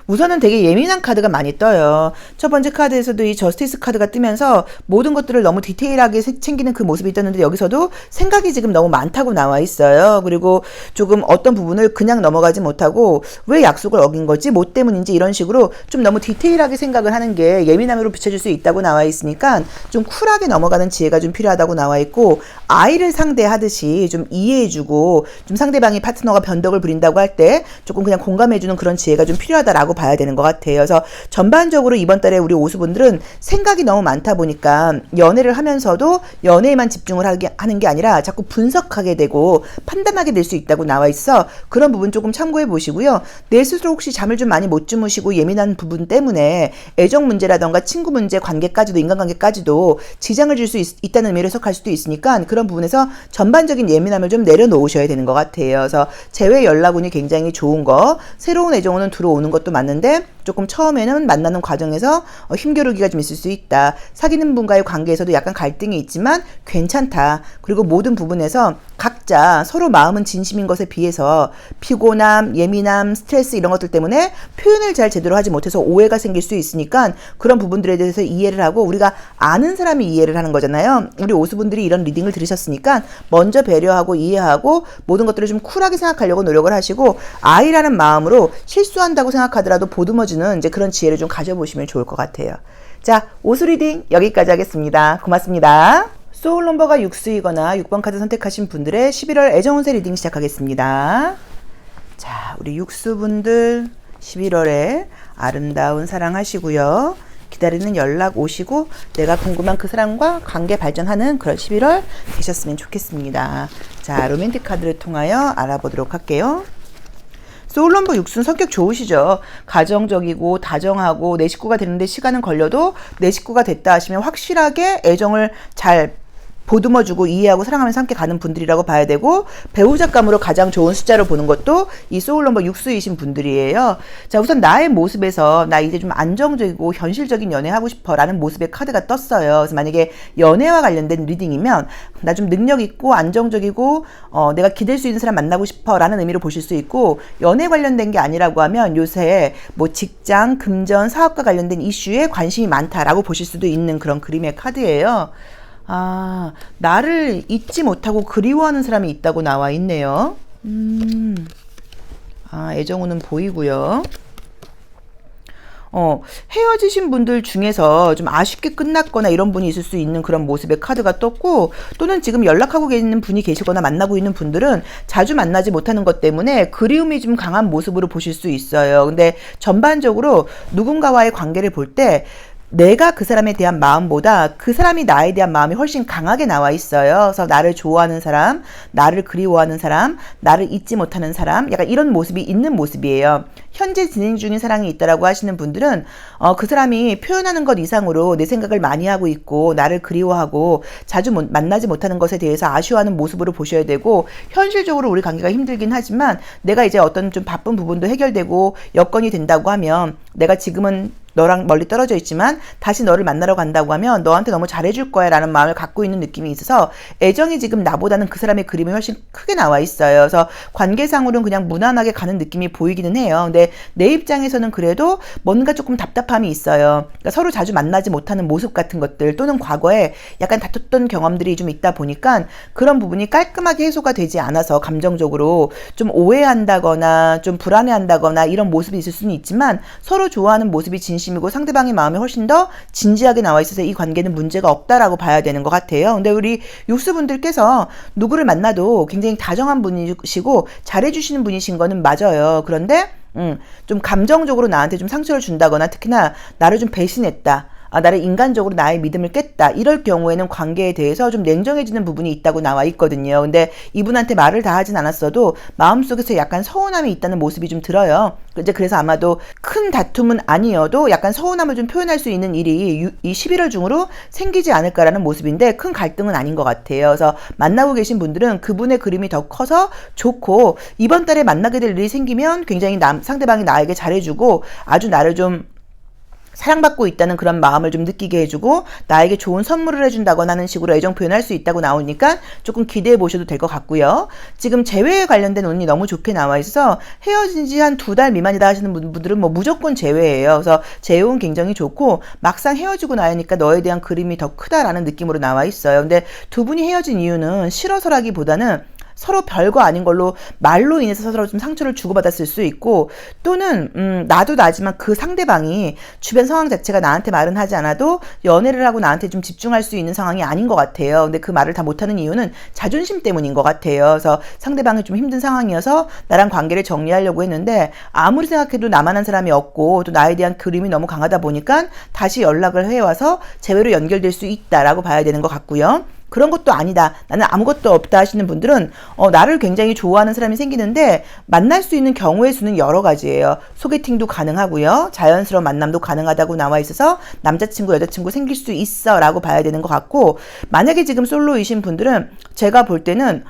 우선은 되게 예민한 카드가 많이 떠요. 첫 번째 카드에서도 이 저스티스 카드가 뜨면서 모든 것들을 너무 디테일하게 챙기는 그 모습이 떴는데, 여기서도 생각이 지금 너무 많다고 나와 있어요. 그리고 조금 어떤 부분을 그냥 넘어가지 못하고 왜 약속을 어긴 거지? 뭐 때문인지 이런 식으로 좀 너무 디테일하게 생각을 하는 게 예민함으로 비춰질 수 있다고 나와 있으니까 좀 쿨하게 넘어가는 지혜가 좀 필요하다고 나와 있고, 아이를 상대하듯이 좀 이해해주고 좀 상대방이 파트너가 변덕을 부린다고 할 때 조금 그냥 공감해주는 그런 지혜가 좀 필요하다라고 봐야 되는 것 같아요. 그래서 전반적으로 이번 달에 우리 오수분들은 생각이 너무 많다 보니까 연애를 하면서도 연애에만 집중을 하는 게 아니라 자꾸 분석하게 되고 판단하게 될 수 있다고 나와 있어. 그런 부분 조금 참고해 보시고요. 내 스스로 혹시 잠을 좀 많이 못 주무시고 예민한 부분 때문에 애정 문제라던가 친구 문제, 관계까지도 인간관계까지도 지장을 줄 수 있다는 의미로 해석할 수도 있으니까 그런 부분에서 전반적인 예민함을 좀 내려놓으셔야 되는 것 같아요. 그래서 재회 연락운이 굉장히 좋은 거, 새로운 애정운은 들어오는 것도 맞는데 조금 처음에는 만나는 과정에서 힘겨루기가 좀 있을 수 있다. 사귀는 분과의 관계에서도 약간 갈등이 있지만 괜찮다. 그리고 모든 부분에서 각자 서로 마음은 진심인 것에 비해서 피곤함, 예민함, 스트레스 이런 것들 때문에 표현을 잘 제대로 하지 못해서 오해가 생길 수 있으니까 그런 부분들에 대해서 이해를 하고, 우리가 아는 사람이 이해를 하는 거잖아요. 우리 오수분들이 이런 리딩을 들으셨으니까 먼저 배려하고 이해하고 모든 것들을 좀 쿨하게 생각하려고 노력을 하시고, 아이라는 마음으로 실수한다고 생각하더라도 보듬어주는 이제 그런 지혜를 좀 가져보시면 좋을 것 같아요. 자, 오수 리딩 여기까지 하겠습니다. 고맙습니다. 소울 넘버가 6수이거나 6번 카드 선택하신 분들의 11월 애정운세 리딩 시작하겠습니다. 자, 우리 6수분들 11월에 아름다운 사랑 하시고요. 기다리는 연락 오시고 내가 궁금한 그 사람과 관계 발전하는 그런 11월 되셨으면 좋겠습니다. 자, 로맨틱 카드를 통하여 알아보도록 할게요. 소울 넘버 6수는 성격 좋으시죠. 가정적이고 다정하고 내 식구가 되는데 시간은 걸려도 내 식구가 됐다 하시면 확실하게 애정을 잘 보듬어주고 이해하고 사랑하면서 함께 가는 분들이라고 봐야 되고, 배우자감으로 가장 좋은 숫자로 보는 것도 이 소울 넘버 6수이신 분들이에요. 자, 우선 나의 모습에서 나 이제 좀 안정적이고 현실적인 연애하고 싶어 라는 모습의 카드가 떴어요. 그래서 만약에 연애와 관련된 리딩이면 나 좀 능력 있고 안정적이고 내가 기댈 수 있는 사람 만나고 싶어 라는 의미로 보실 수 있고, 연애 관련된 게 아니라고 하면 요새 직장, 금전, 사업과 관련된 이슈에 관심이 많다라고 보실 수도 있는 그런 그림의 카드예요. 나를 잊지 못하고 그리워하는 사람이 있다고 나와 있네요. 애정운은 보이고요. 헤어지신 분들 중에서 좀 아쉽게 끝났거나 이런 분이 있을 수 있는 그런 모습의 카드가 떴고, 또는 지금 연락하고 계시는 분이 계시거나 만나고 있는 분들은 자주 만나지 못하는 것 때문에 그리움이 좀 강한 모습으로 보실 수 있어요. 근데 전반적으로 누군가와의 관계를 볼 때 내가 그 사람에 대한 마음보다 그 사람이 나에 대한 마음이 훨씬 강하게 나와 있어요. 그래서 나를 좋아하는 사람, 나를 그리워하는 사람, 나를 잊지 못하는 사람, 약간 이런 모습이 있는 모습이에요. 현재 진행 중인 사랑이 있다라고 하시는 분들은 그 사람이 표현하는 것 이상으로 내 생각을 많이 하고 있고 나를 그리워하고 자주 만나지 못하는 것에 대해서 아쉬워하는 모습으로 보셔야 되고, 현실적으로 우리 관계가 힘들긴 하지만 내가 이제 어떤 좀 바쁜 부분도 해결되고 여건이 된다고 하면, 내가 지금은 너랑 멀리 떨어져 있지만 다시 너를 만나러 간다고 하면 너한테 너무 잘해줄 거야 라는 마음을 갖고 있는 느낌이 있어서 애정이 지금 나보다는 그 사람의 그림이 훨씬 크게 나와 있어요. 그래서 관계상으로는 그냥 무난하게 가는 느낌이 보이기는 해요. 근데 내 입장에서는 그래도 뭔가 조금 답답함이 있어요. 그러니까 서로 자주 만나지 못하는 모습 같은 것들, 또는 과거에 약간 다퉜던 경험들이 좀 있다 보니까 그런 부분이 깔끔하게 해소가 되지 않아서 감정적으로 좀 오해한다거나 좀 불안해한다거나 이런 모습이 있을 수는 있지만, 서로 좋아하는 모습이 진심이고 상대방의 마음이 훨씬 더 진지하게 나와 있어서 이 관계는 문제가 없다라고 봐야 되는 것 같아요. 근데 우리 육수분들께서 누구를 만나도 굉장히 다정한 분이시고 잘해주시는 분이신 거는 맞아요. 그런데 좀 감정적으로 나한테 좀 상처를 준다거나, 특히나 나를 좀 배신했다, 나를 인간적으로 나의 믿음을 깼다, 이럴 경우에는 관계에 대해서 좀 냉정해지는 부분이 있다고 나와 있거든요. 근데 이분한테 말을 다 하진 않았어도 마음속에서 약간 서운함이 있다는 모습이 좀 들어요. 이제 그래서 아마도 큰 다툼은 아니어도 약간 서운함을 좀 표현할 수 있는 일이 이 11월 중으로 생기지 않을까라는 모습인데, 큰 갈등은 아닌 것 같아요. 그래서 만나고 계신 분들은 그분의 그림이 더 커서 좋고, 이번 달에 만나게 될 일이 생기면 굉장히 상대방이 나에게 잘해주고 아주 나를 좀 사랑받고 있다는 그런 마음을 좀 느끼게 해주고 나에게 좋은 선물을 해준다거나 하는 식으로 애정 표현할 수 있다고 나오니까 조금 기대해 보셔도 될 것 같고요. 지금 재회에 관련된 운이 너무 좋게 나와 있어서 헤어진 지 한 2달 미만이다 하시는 분들은 뭐 무조건 재회예요. 그래서 재회운 굉장히 좋고, 막상 헤어지고 나니까 너에 대한 그림이 더 크다라는 느낌으로 나와 있어요. 근데 두 분이 헤어진 이유는 싫어서라기보다는 서로 별거 아닌 걸로 말로 인해서 서로 좀 상처를 주고받았을 수 있고, 또는 나도 나지만 그 상대방이 주변 상황 자체가 나한테 말은 하지 않아도 연애를 하고 나한테 좀 집중할 수 있는 상황이 아닌 것 같아요. 근데 그 말을 다 못하는 이유는 자존심 때문인 것 같아요. 그래서 상대방이 좀 힘든 상황이어서 나랑 관계를 정리하려고 했는데 아무리 생각해도 나만한 사람이 없고 또 나에 대한 그림이 너무 강하다 보니까 다시 연락을 해와서 재회로 연결될 수 있다라고 봐야 되는 것 같고요. 그런 것도 아니다, 나는 아무것도 없다 하시는 분들은 나를 굉장히 좋아하는 사람이 생기는데 만날 수 있는 경우의 수는 여러 가지예요. 소개팅도 가능하고요, 자연스러운 만남도 가능하다고 나와 있어서 남자친구 여자친구 생길 수 있어 라고 봐야 되는 것 같고, 만약에 지금 솔로이신 분들은 제가 볼 때는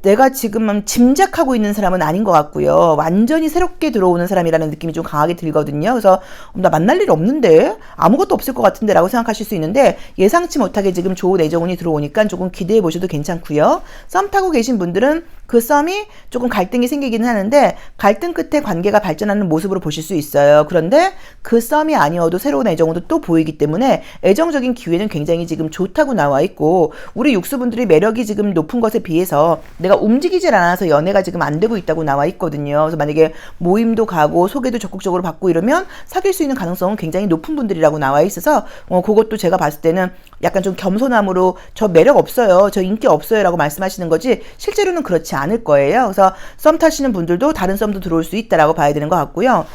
내가 지금 짐작하고 있는 사람은 아닌 것 같고요. 완전히 새롭게 들어오는 사람이라는 느낌이 좀 강하게 들거든요. 그래서 나 만날 일 없는데, 아무것도 없을 것 같은데 라고 생각하실 수 있는데, 예상치 못하게 지금 좋은 애정운이 들어오니까 조금 기대해 보셔도 괜찮고요. 썸 타고 계신 분들은 그 썸이 조금 갈등이 생기기는 하는데 갈등 끝에 관계가 발전하는 모습으로 보실 수 있어요. 그런데 그 썸이 아니어도 새로운 애정운도 또 보이기 때문에 애정적인 기회는 굉장히 지금 좋다고 나와 있고, 우리 육수분들이 매력이 지금 높은 것에 비해서 내가 움직이질 않아서 연애가 지금 안 되고 있다고 나와 있거든요. 그래서 만약에 모임도 가고 소개도 적극적으로 받고 이러면 사귈 수 있는 가능성은 굉장히 높은 분들이라고 나와 있어서 그것도 제가 봤을 때는 약간 좀 겸손함으로 저 매력 없어요, 저 인기 없어요 라고 말씀하시는 거지 실제로는 그렇지 않을 거예요. 그래서 썸 타시는 분들도 다른 썸도 들어올 수 있다라고 봐야 되는 것 같고요.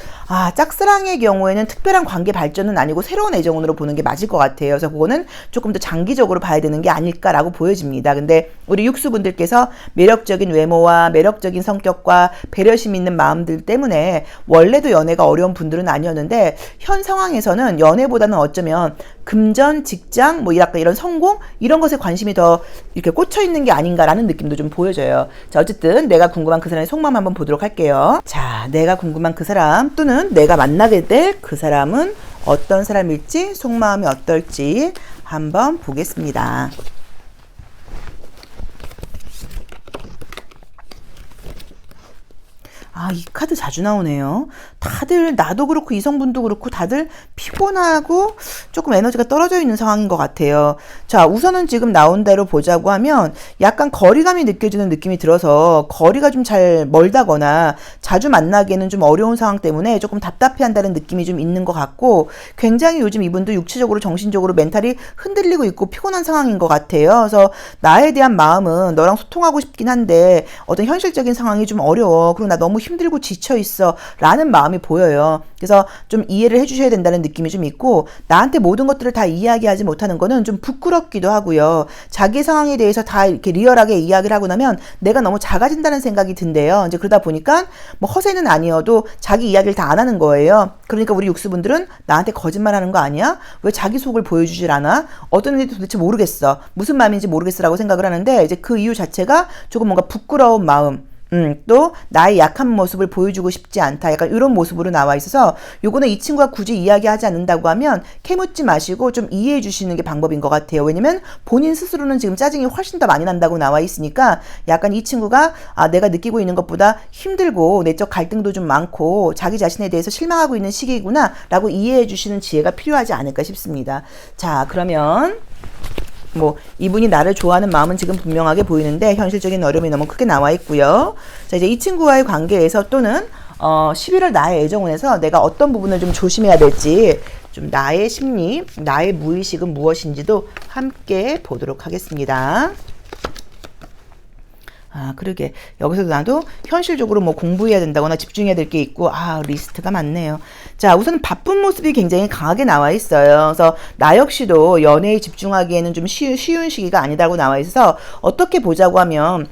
짝사랑의 경우에는 특별한 관계 발전은 아니고 새로운 애정운으로 보는 게 맞을 것 같아요. 그래서 그거는 조금 더 장기적으로 봐야 되는 게 아닐까라고 보여집니다. 근데 우리 육수분들께서 매력적인 외모와 매력적인 성격과 배려심 있는 마음들 때문에 원래도 연애가 어려운 분들은 아니었는데, 현 상황에서는 연애보다는 어쩌면 금전, 직장, 뭐 약간 이런 성공 이런 것에 관심이 더 이렇게 꽂혀 있는 게 아닌가라는 느낌도 좀 보여져요. 자, 어쨌든 내가 궁금한 그 사람의 속마음 한번 보도록 할게요. 자, 내가 궁금한 그 사람 또는 내가 만나게 될 그 사람은 어떤 사람일지, 속마음이 어떨지 한번 보겠습니다. 이 카드 자주 나오네요. 다들 나도 그렇고 이성분도 그렇고 다들 피곤하고 조금 에너지가 떨어져 있는 상황인 것 같아요. 자, 우선은 지금 나온 대로 보자고 하면 약간 거리감이 느껴지는 느낌이 들어서 거리가 좀 잘 멀다거나 자주 만나기에는 좀 어려운 상황 때문에 조금 답답해한다는 느낌이 좀 있는 것 같고, 굉장히 요즘 이분도 육체적으로 정신적으로 멘탈이 흔들리고 있고 피곤한 상황인 것 같아요. 그래서 나에 대한 마음은 너랑 소통하고 싶긴 한데 어떤 현실적인 상황이 좀 어려워. 그리고 나 너무 힘들고 지쳐 있어 라는 마음이 보여요. 그래서 좀 이해를 해주셔야 된다는 느낌이 좀 있고, 나한테 모든 것들을 다 이야기하지 못하는 거는 좀 부끄럽기도 하고요. 자기 상황에 대해서 다 이렇게 리얼하게 이야기를 하고 나면 내가 너무 작아진다는 생각이 든대요. 이제 그러다 보니까 뭐 허세는 아니어도 자기 이야기를 다 안 하는 거예요. 그러니까 우리 육수분들은 나한테 거짓말하는 거 아니야? 왜 자기 속을 보여주질 않아? 어떤 일인지 도대체 모르겠어. 무슨 마음인지 모르겠어라고 생각을 하는데, 이제 그 이유 자체가 조금 뭔가 부끄러운 마음, 또 나의 약한 모습을 보여주고 싶지 않다, 약간 이런 모습으로 나와 있어서, 요거는 이 친구가 굳이 이야기하지 않는다고 하면 캐묻지 마시고 좀 이해해 주시는 게 방법인 것 같아요. 왜냐면 본인 스스로는 지금 짜증이 훨씬 더 많이 난다고 나와 있으니까, 약간 이 친구가 내가 느끼고 있는 것보다 힘들고 내적 갈등도 좀 많고 자기 자신에 대해서 실망하고 있는 시기구나 라고 이해해 주시는 지혜가 필요하지 않을까 싶습니다. 자, 그러면 뭐 이분이 나를 좋아하는 마음은 지금 분명하게 보이는데 현실적인 어려움이 너무 크게 나와 있고요. 자, 이제 이 친구와의 관계에서 또는 11월 나의 애정운에서 내가 어떤 부분을 좀 조심해야 될지, 좀 나의 심리, 나의 무의식은 무엇인지도 함께 보도록 하겠습니다. 그러게. 여기서도 나도 현실적으로 뭐 공부해야 된다거나 집중해야 될 게 있고, 리스트가 많네요. 자, 우선 바쁜 모습이 굉장히 강하게 나와 있어요. 그래서 나 역시도 연애에 집중하기에는 좀 쉬운 시기가 아니다고 나와 있어서, 어떻게 보자고 하면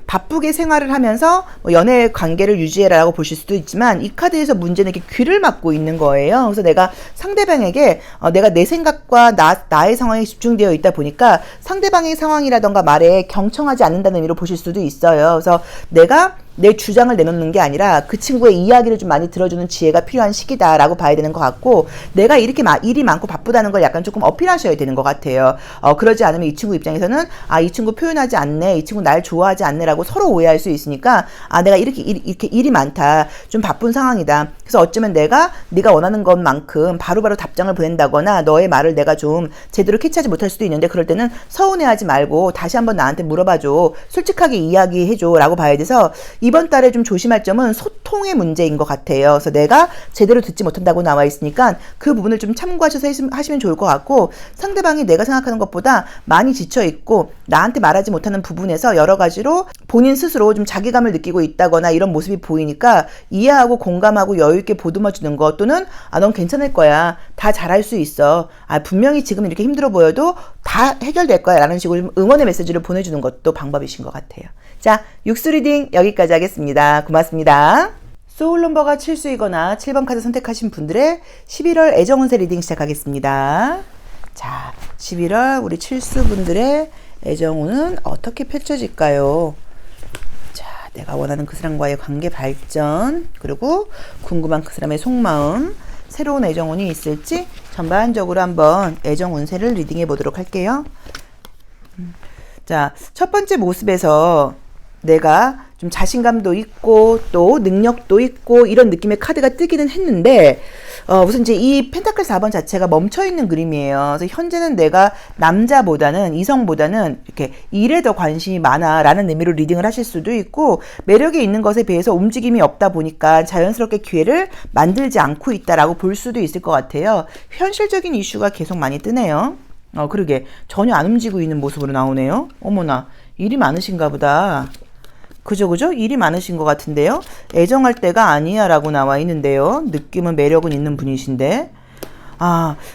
바쁘게 생활을 하면서 연애 관계를 유지해라라고 보실 수도 있지만, 이 카드에서 문제는 이렇게 귀를 막고 있는 거예요. 그래서 내가 상대방에게 내가 내 생각과 나의 상황에 집중되어 있다 보니까 상대방의 상황이라던가 말에 경청하지 않는다는 의미로 보실 수도 있어요. 그래서 내가 내 주장을 내놓는 게 아니라 그 친구의 이야기를 좀 많이 들어주는 지혜가 필요한 시기다라고 봐야 되는 것 같고, 내가 이렇게 일이 많고 바쁘다는 걸 약간 조금 어필하셔야 되는 것 같아요. 그러지 않으면 이 친구 입장에서는 이 친구 표현하지 않네, 이 친구 날 좋아하지 않네라고 서로 오해할 수 있으니까, 내가 이렇게 일이 많다, 좀 바쁜 상황이다, 그래서 어쩌면 네가 원하는 것만큼 바로바로 답장을 보낸다거나 너의 말을 내가 좀 제대로 캐치하지 못할 수도 있는데, 그럴 때는 서운해하지 말고 다시 한번 나한테 물어봐줘, 솔직하게 이야기해줘 라고 봐야 돼서, 이번 달에 좀 조심할 점은 소통의 문제인 것 같아요. 그래서 내가 제대로 듣지 못한다고 나와 있으니까 그 부분을 좀 참고하셔서 하시면 좋을 것 같고, 상대방이 내가 생각하는 것보다 많이 지쳐있고 나한테 말하지 못하는 부분에서 여러 가지로 본인 스스로 좀 자괴감을 느끼고 있다거나 이런 모습이 보이니까, 이해하고 공감하고 여유있게 보듬어주는 것, 또는 넌 괜찮을 거야, 다 잘할 수 있어, 분명히 지금 이렇게 힘들어 보여도 다 해결될 거야 라는 식으로 응원의 메시지를 보내주는 것도 방법이신 것 같아요. 자, 육수 리딩 여기까지 하겠습니다. 고맙습니다. 소울 넘버가 7수이거나 7번 카드 선택하신 분들의 11월 애정운세 리딩 시작하겠습니다. 자, 11월 우리 7수 분들의 애정운은 어떻게 펼쳐질까요? 자, 내가 원하는 그 사람과의 관계 발전, 그리고 궁금한 그 사람의 속마음, 새로운 애정운이 있을지 전반적으로 한번 애정운세를 리딩해 보도록 할게요. 자, 첫 번째 모습에서 내가 좀 자신감도 있고 또 능력도 있고 이런 느낌의 카드가 뜨기는 했는데, 우선 이제 이 펜타클 4번 자체가 멈춰있는 그림이에요. 그래서 현재는 내가 남자보다는, 이성보다는 이렇게 일에 더 관심이 많아 라는 의미로 리딩을 하실 수도 있고, 매력이 있는 것에 비해서 움직임이 없다 보니까 자연스럽게 기회를 만들지 않고 있다라고 볼 수도 있을 것 같아요. 현실적인 이슈가 계속 많이 뜨네요. 그러게 전혀 안 움직이고 있는 모습으로 나오네요. 어머나, 일이 많으신가 보다. 그죠? 일이 많으신 것 같은데요. 애정할 때가 아니야 라고 나와 있는데요. 느낌은 매력은 있는 분이신데,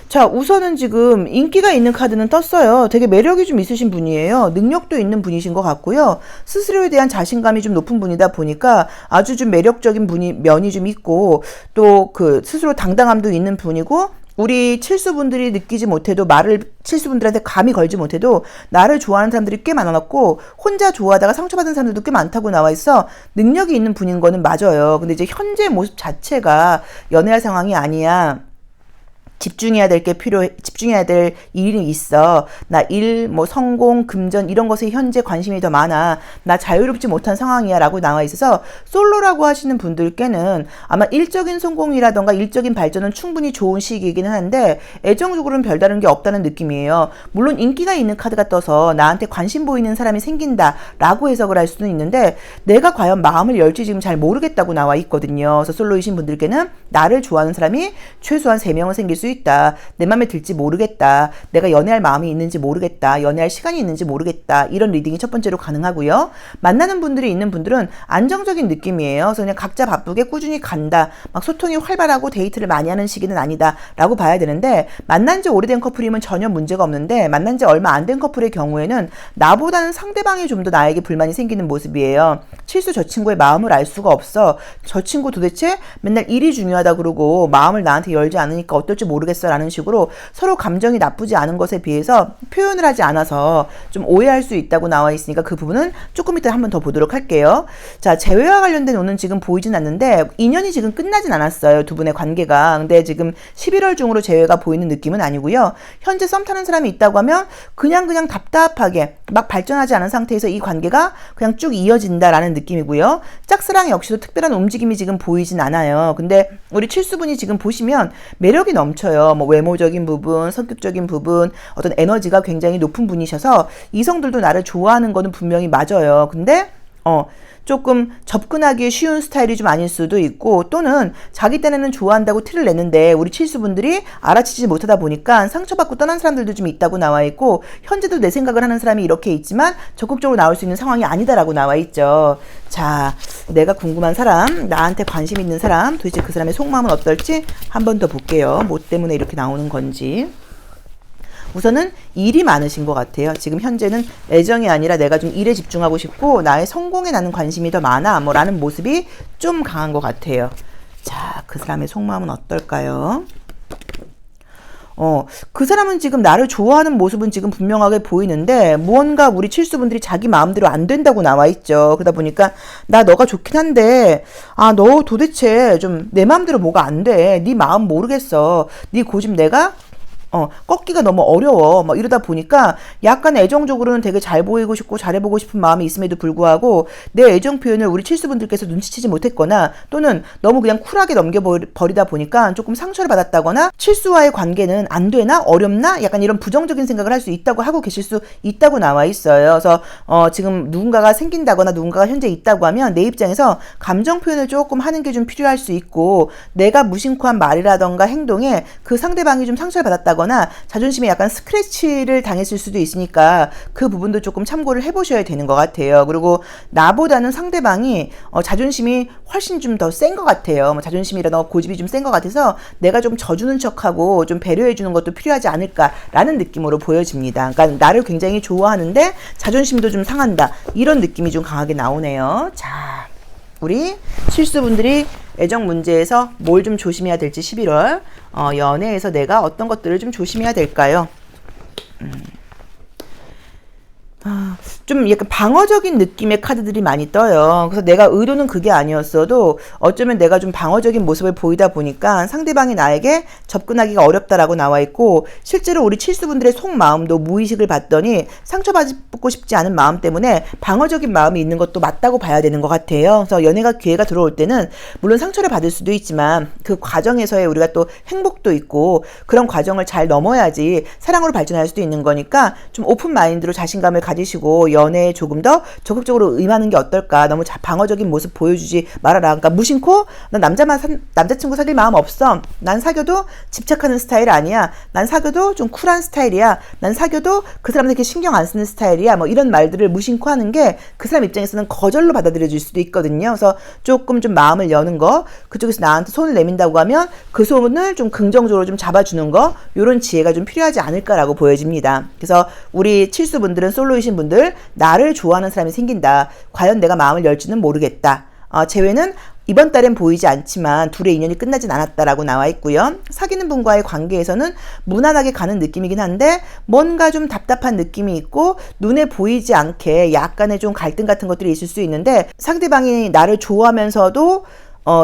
자, 우선은 지금 인기가 있는 카드는 떴어요. 되게 매력이 좀 있으신 분이에요. 능력도 있는 분이신 것 같고요. 스스로에 대한 자신감이 좀 높은 분이다 보니까 아주 좀 매력적인 면이 좀 있고, 또 그 스스로 당당함도 있는 분이고, 우리 칠수분들이 느끼지 못해도, 칠수분들한테 감히 걸지 못해도 나를 좋아하는 사람들이 꽤 많았고, 혼자 좋아하다가 상처받은 사람들도 꽤 많다고 나와 있어 능력이 있는 분인 거는 맞아요. 근데 이제 현재 모습 자체가 연애할 상황이 아니야, 집중해야 될 일이 있어. 나 일, 뭐 성공, 금전 이런 것에 현재 관심이 더 많아. 나 자유롭지 못한 상황이야 라고 나와 있어서 솔로라고 하시는 분들께는 아마 일적인 성공이라던가 일적인 발전은 충분히 좋은 시기이기는 한데 애정적으로는 별다른 게 없다는 느낌이에요. 물론 인기가 있는 카드가 떠서 나한테 관심 보이는 사람이 생긴다 라고 해석을 할 수는 있는데 내가 과연 마음을 열지 지금 잘 모르겠다고 나와 있거든요. 그래서 솔로이신 분들께는 나를 좋아하는 사람이 최소한 3명은 생길 수 있다. 내 맘에 들지 모르겠다. 내가 연애할 마음이 있는지 모르겠다. 연애할 시간이 있는지 모르겠다. 이런 리딩이 첫 번째로 가능하고요. 만나는 분들이 있는 분들은 안정적인 느낌이에요. 그래서 그냥 각자 바쁘게 꾸준히 간다. 막 소통이 활발하고 데이트를 많이 하는 시기는 아니다 라고 봐야 되는데 만난 지 오래된 커플이면 전혀 문제가 없는데 만난 지 얼마 안 된 커플의 경우에는 나보다는 상대방이 좀 더 나에게 불만이 생기는 모습이에요. 실수 저 친구의 마음을 알 수가 없어. 저 친구 도대체 맨날 일이 중요하다 그러고 마음을 나한테 열지 않으니까 어떨지 모르겠어 라는 식으로 서로 감정이 나쁘지 않은 것에 비해서 표현을 하지 않아서 좀 오해할 수 있다고 나와 있으니까 그 부분은 조금 이따 한번 더 보도록 할게요. 자, 재회와 관련된 오는 지금 보이진 않는데 인연이 지금 끝나진 않았어요. 두 분의 관계가. 근데 지금 11월 중으로 재회가 보이는 느낌은 아니고요. 현재 썸 타는 사람이 있다고 하면 그냥 답답하게 막 발전하지 않은 상태에서 이 관계가 그냥 쭉 이어진다라는 느낌이고요. 짝사랑 역시도 특별한 움직임이 지금 보이진 않아요. 근데 우리 칠수분이 지금 보시면 매력이 넘쳐요. 뭐 외모적인 부분, 성격적인 부분, 어떤 에너지가 굉장히 높은 분이셔서 이성들도 나를 좋아하는 거는 분명히 맞아요. 근데 조금 접근하기 쉬운 스타일이 좀 아닐 수도 있고 또는 자기 딴에는 좋아한다고 티를 내는데 우리 칠수분들이 알아채지 못하다 보니까 상처받고 떠난 사람들도 좀 있다고 나와 있고 현재도 내 생각을 하는 사람이 이렇게 있지만 적극적으로 나올 수 있는 상황이 아니다라고 나와 있죠. 자, 내가 궁금한 사람, 나한테 관심 있는 사람, 도대체 그 사람의 속마음은 어떨지 한 번 더 볼게요. 뭐 때문에 이렇게 나오는 건지. 우선은 일이 많으신 것 같아요. 지금 현재는 애정이 아니라 내가 좀 일에 집중하고 싶고 나의 성공에 나는 관심이 더 많아 뭐 라는 모습이 좀 강한 것 같아요. 자, 그 사람의 속마음은 어떨까요? 그 사람은 지금 나를 좋아하는 모습은 지금 분명하게 보이는데 무언가 우리 칠수분들이 자기 마음대로 안 된다고 나와 있죠. 그러다 보니까 나 너가 좋긴 한데 너 도대체 좀 내 마음대로 뭐가 안 돼. 네 마음 모르겠어. 네 고집 내가 꺾기가 너무 어려워. 뭐 이러다 보니까 약간 애정적으로는 되게 잘 보이고 싶고 잘해보고 싶은 마음이 있음에도 불구하고 내 애정 표현을 우리 칠수분들께서 눈치채지 못했거나 또는 너무 그냥 쿨하게 넘겨버리다 보니까 조금 상처를 받았다거나 칠수와의 관계는 안 되나? 어렵나? 약간 이런 부정적인 생각을 할 수 있다고 하고 계실 수 있다고 나와 있어요. 그래서 지금 누군가가 생긴다거나 누군가가 현재 있다고 하면 내 입장에서 감정 표현을 조금 하는 게 좀 필요할 수 있고 내가 무심코 한 말이라던가 행동에 그 상대방이 좀 상처를 받았다거나 자존심에 약간 스크래치를 당했을 수도 있으니까 그 부분도 조금 참고를 해보셔야 되는 것 같아요. 그리고 나보다는 상대방이 자존심이 훨씬 좀 더 센 것 같아요. 뭐 자존심이라던가 고집이 좀 센 것 같아서 내가 좀 져주는 척하고 좀 배려해주는 것도 필요하지 않을까라는 느낌으로 보여집니다. 그러니까 나를 굉장히 좋아하는데 자존심도 좀 상한다. 이런 느낌이 좀 강하게 나오네요. 자, 우리 칠수분들이 애정 문제에서 뭘 좀 조심해야 될지 11월 연애에서 내가 어떤 것들을 좀 조심해야 될까요? 좀 약간 방어적인 느낌의 카드들이 많이 떠요. 그래서 내가 의도는 그게 아니었어도 어쩌면 내가 좀 방어적인 모습을 보이다 보니까 상대방이 나에게 접근하기가 어렵다라고 나와 있고 실제로 우리 칠수분들의 속마음도 무의식을 봤더니 상처받고 싶지 않은 마음 때문에 방어적인 마음이 있는 것도 맞다고 봐야 되는 것 같아요. 그래서 연애가 기회가 들어올 때는 물론 상처를 받을 수도 있지만 그 과정에서의 우리가 또 행복도 있고 그런 과정을 잘 넘어야지 사랑으로 발전할 수도 있는 거니까 좀 오픈 마인드로 자신감을 가지시고 연애에 조금 더 적극적으로 임하는 게 어떨까. 너무 방어적인 모습 보여주지 말아라. 그러니까 무심코 난 남자친구 사귈 마음 없어. 난 사귀어도 집착하는 스타일 아니야. 난 사귀어도 좀 쿨한 스타일이야. 난 사귀어도 그 사람한테 신경 안 쓰는 스타일이야. 뭐 이런 말들을 무심코 하는 게 그 사람 입장에서는 거절로 받아들여질 수도 있거든요. 그래서 조금 좀 마음을 여는 거, 그쪽에서 나한테 손을 내민다고 하면 그 손을 좀 긍정적으로 좀 잡아주는 거, 이런 지혜가 좀 필요하지 않을까라고 보여집니다. 그래서 우리 칠수분들은 솔로이신 분들 나를 좋아하는 사람이 생긴다. 과연 내가 마음을 열지는 모르겠다. 재회는 이번 달엔 보이지 않지만 둘의 인연이 끝나진 않았다라고 나와 있고요. 사귀는 분과의 관계에서는 무난하게 가는 느낌이긴 한데 뭔가 좀 답답한 느낌이 있고 눈에 보이지 않게 약간의 좀 갈등 같은 것들이 있을 수 있는데 상대방이 나를 좋아하면서도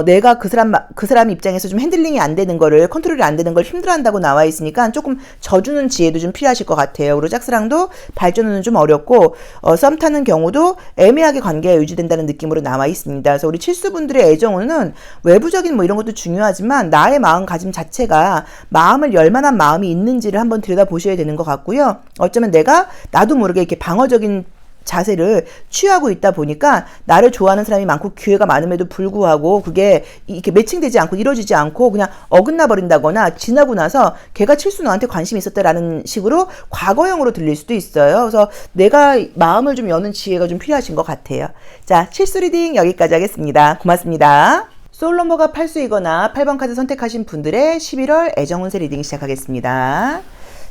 내가 그 사람 입장에서 좀 핸들링이 안 되는 거를, 컨트롤이 안 되는 걸 힘들어한다고 나와 있으니까 조금 져주는 지혜도 좀 필요하실 것 같아요. 그리고 짝사랑도 발전은 좀 어렵고, 썸 타는 경우도 애매하게 관계가 유지된다는 느낌으로 나와 있습니다. 그래서 우리 칠수분들의 애정운은 외부적인 뭐 이런 것도 중요하지만 나의 마음가짐 자체가 마음을 열 만한 마음이 있는지를 한번 들여다보셔야 되는 것 같고요. 어쩌면 내가 나도 모르게 이렇게 방어적인 자세를 취하고 있다 보니까 나를 좋아하는 사람이 많고 기회가 많음에도 불구하고 그게 이렇게 매칭되지 않고 이루어지지 않고 그냥 어긋나 버린다거나 지나고 나서 걔가 칠수 너한테 관심이 있었다라는 식으로 과거형으로 들릴 수도 있어요. 그래서 내가 마음을 좀 여는 지혜가 좀 필요하신 것 같아요. 자, 칠수 리딩 여기까지 하겠습니다. 고맙습니다. 소울 넘버가 8수이거나 8번 카드 선택하신 분들의 11월 애정운세 리딩 시작하겠습니다.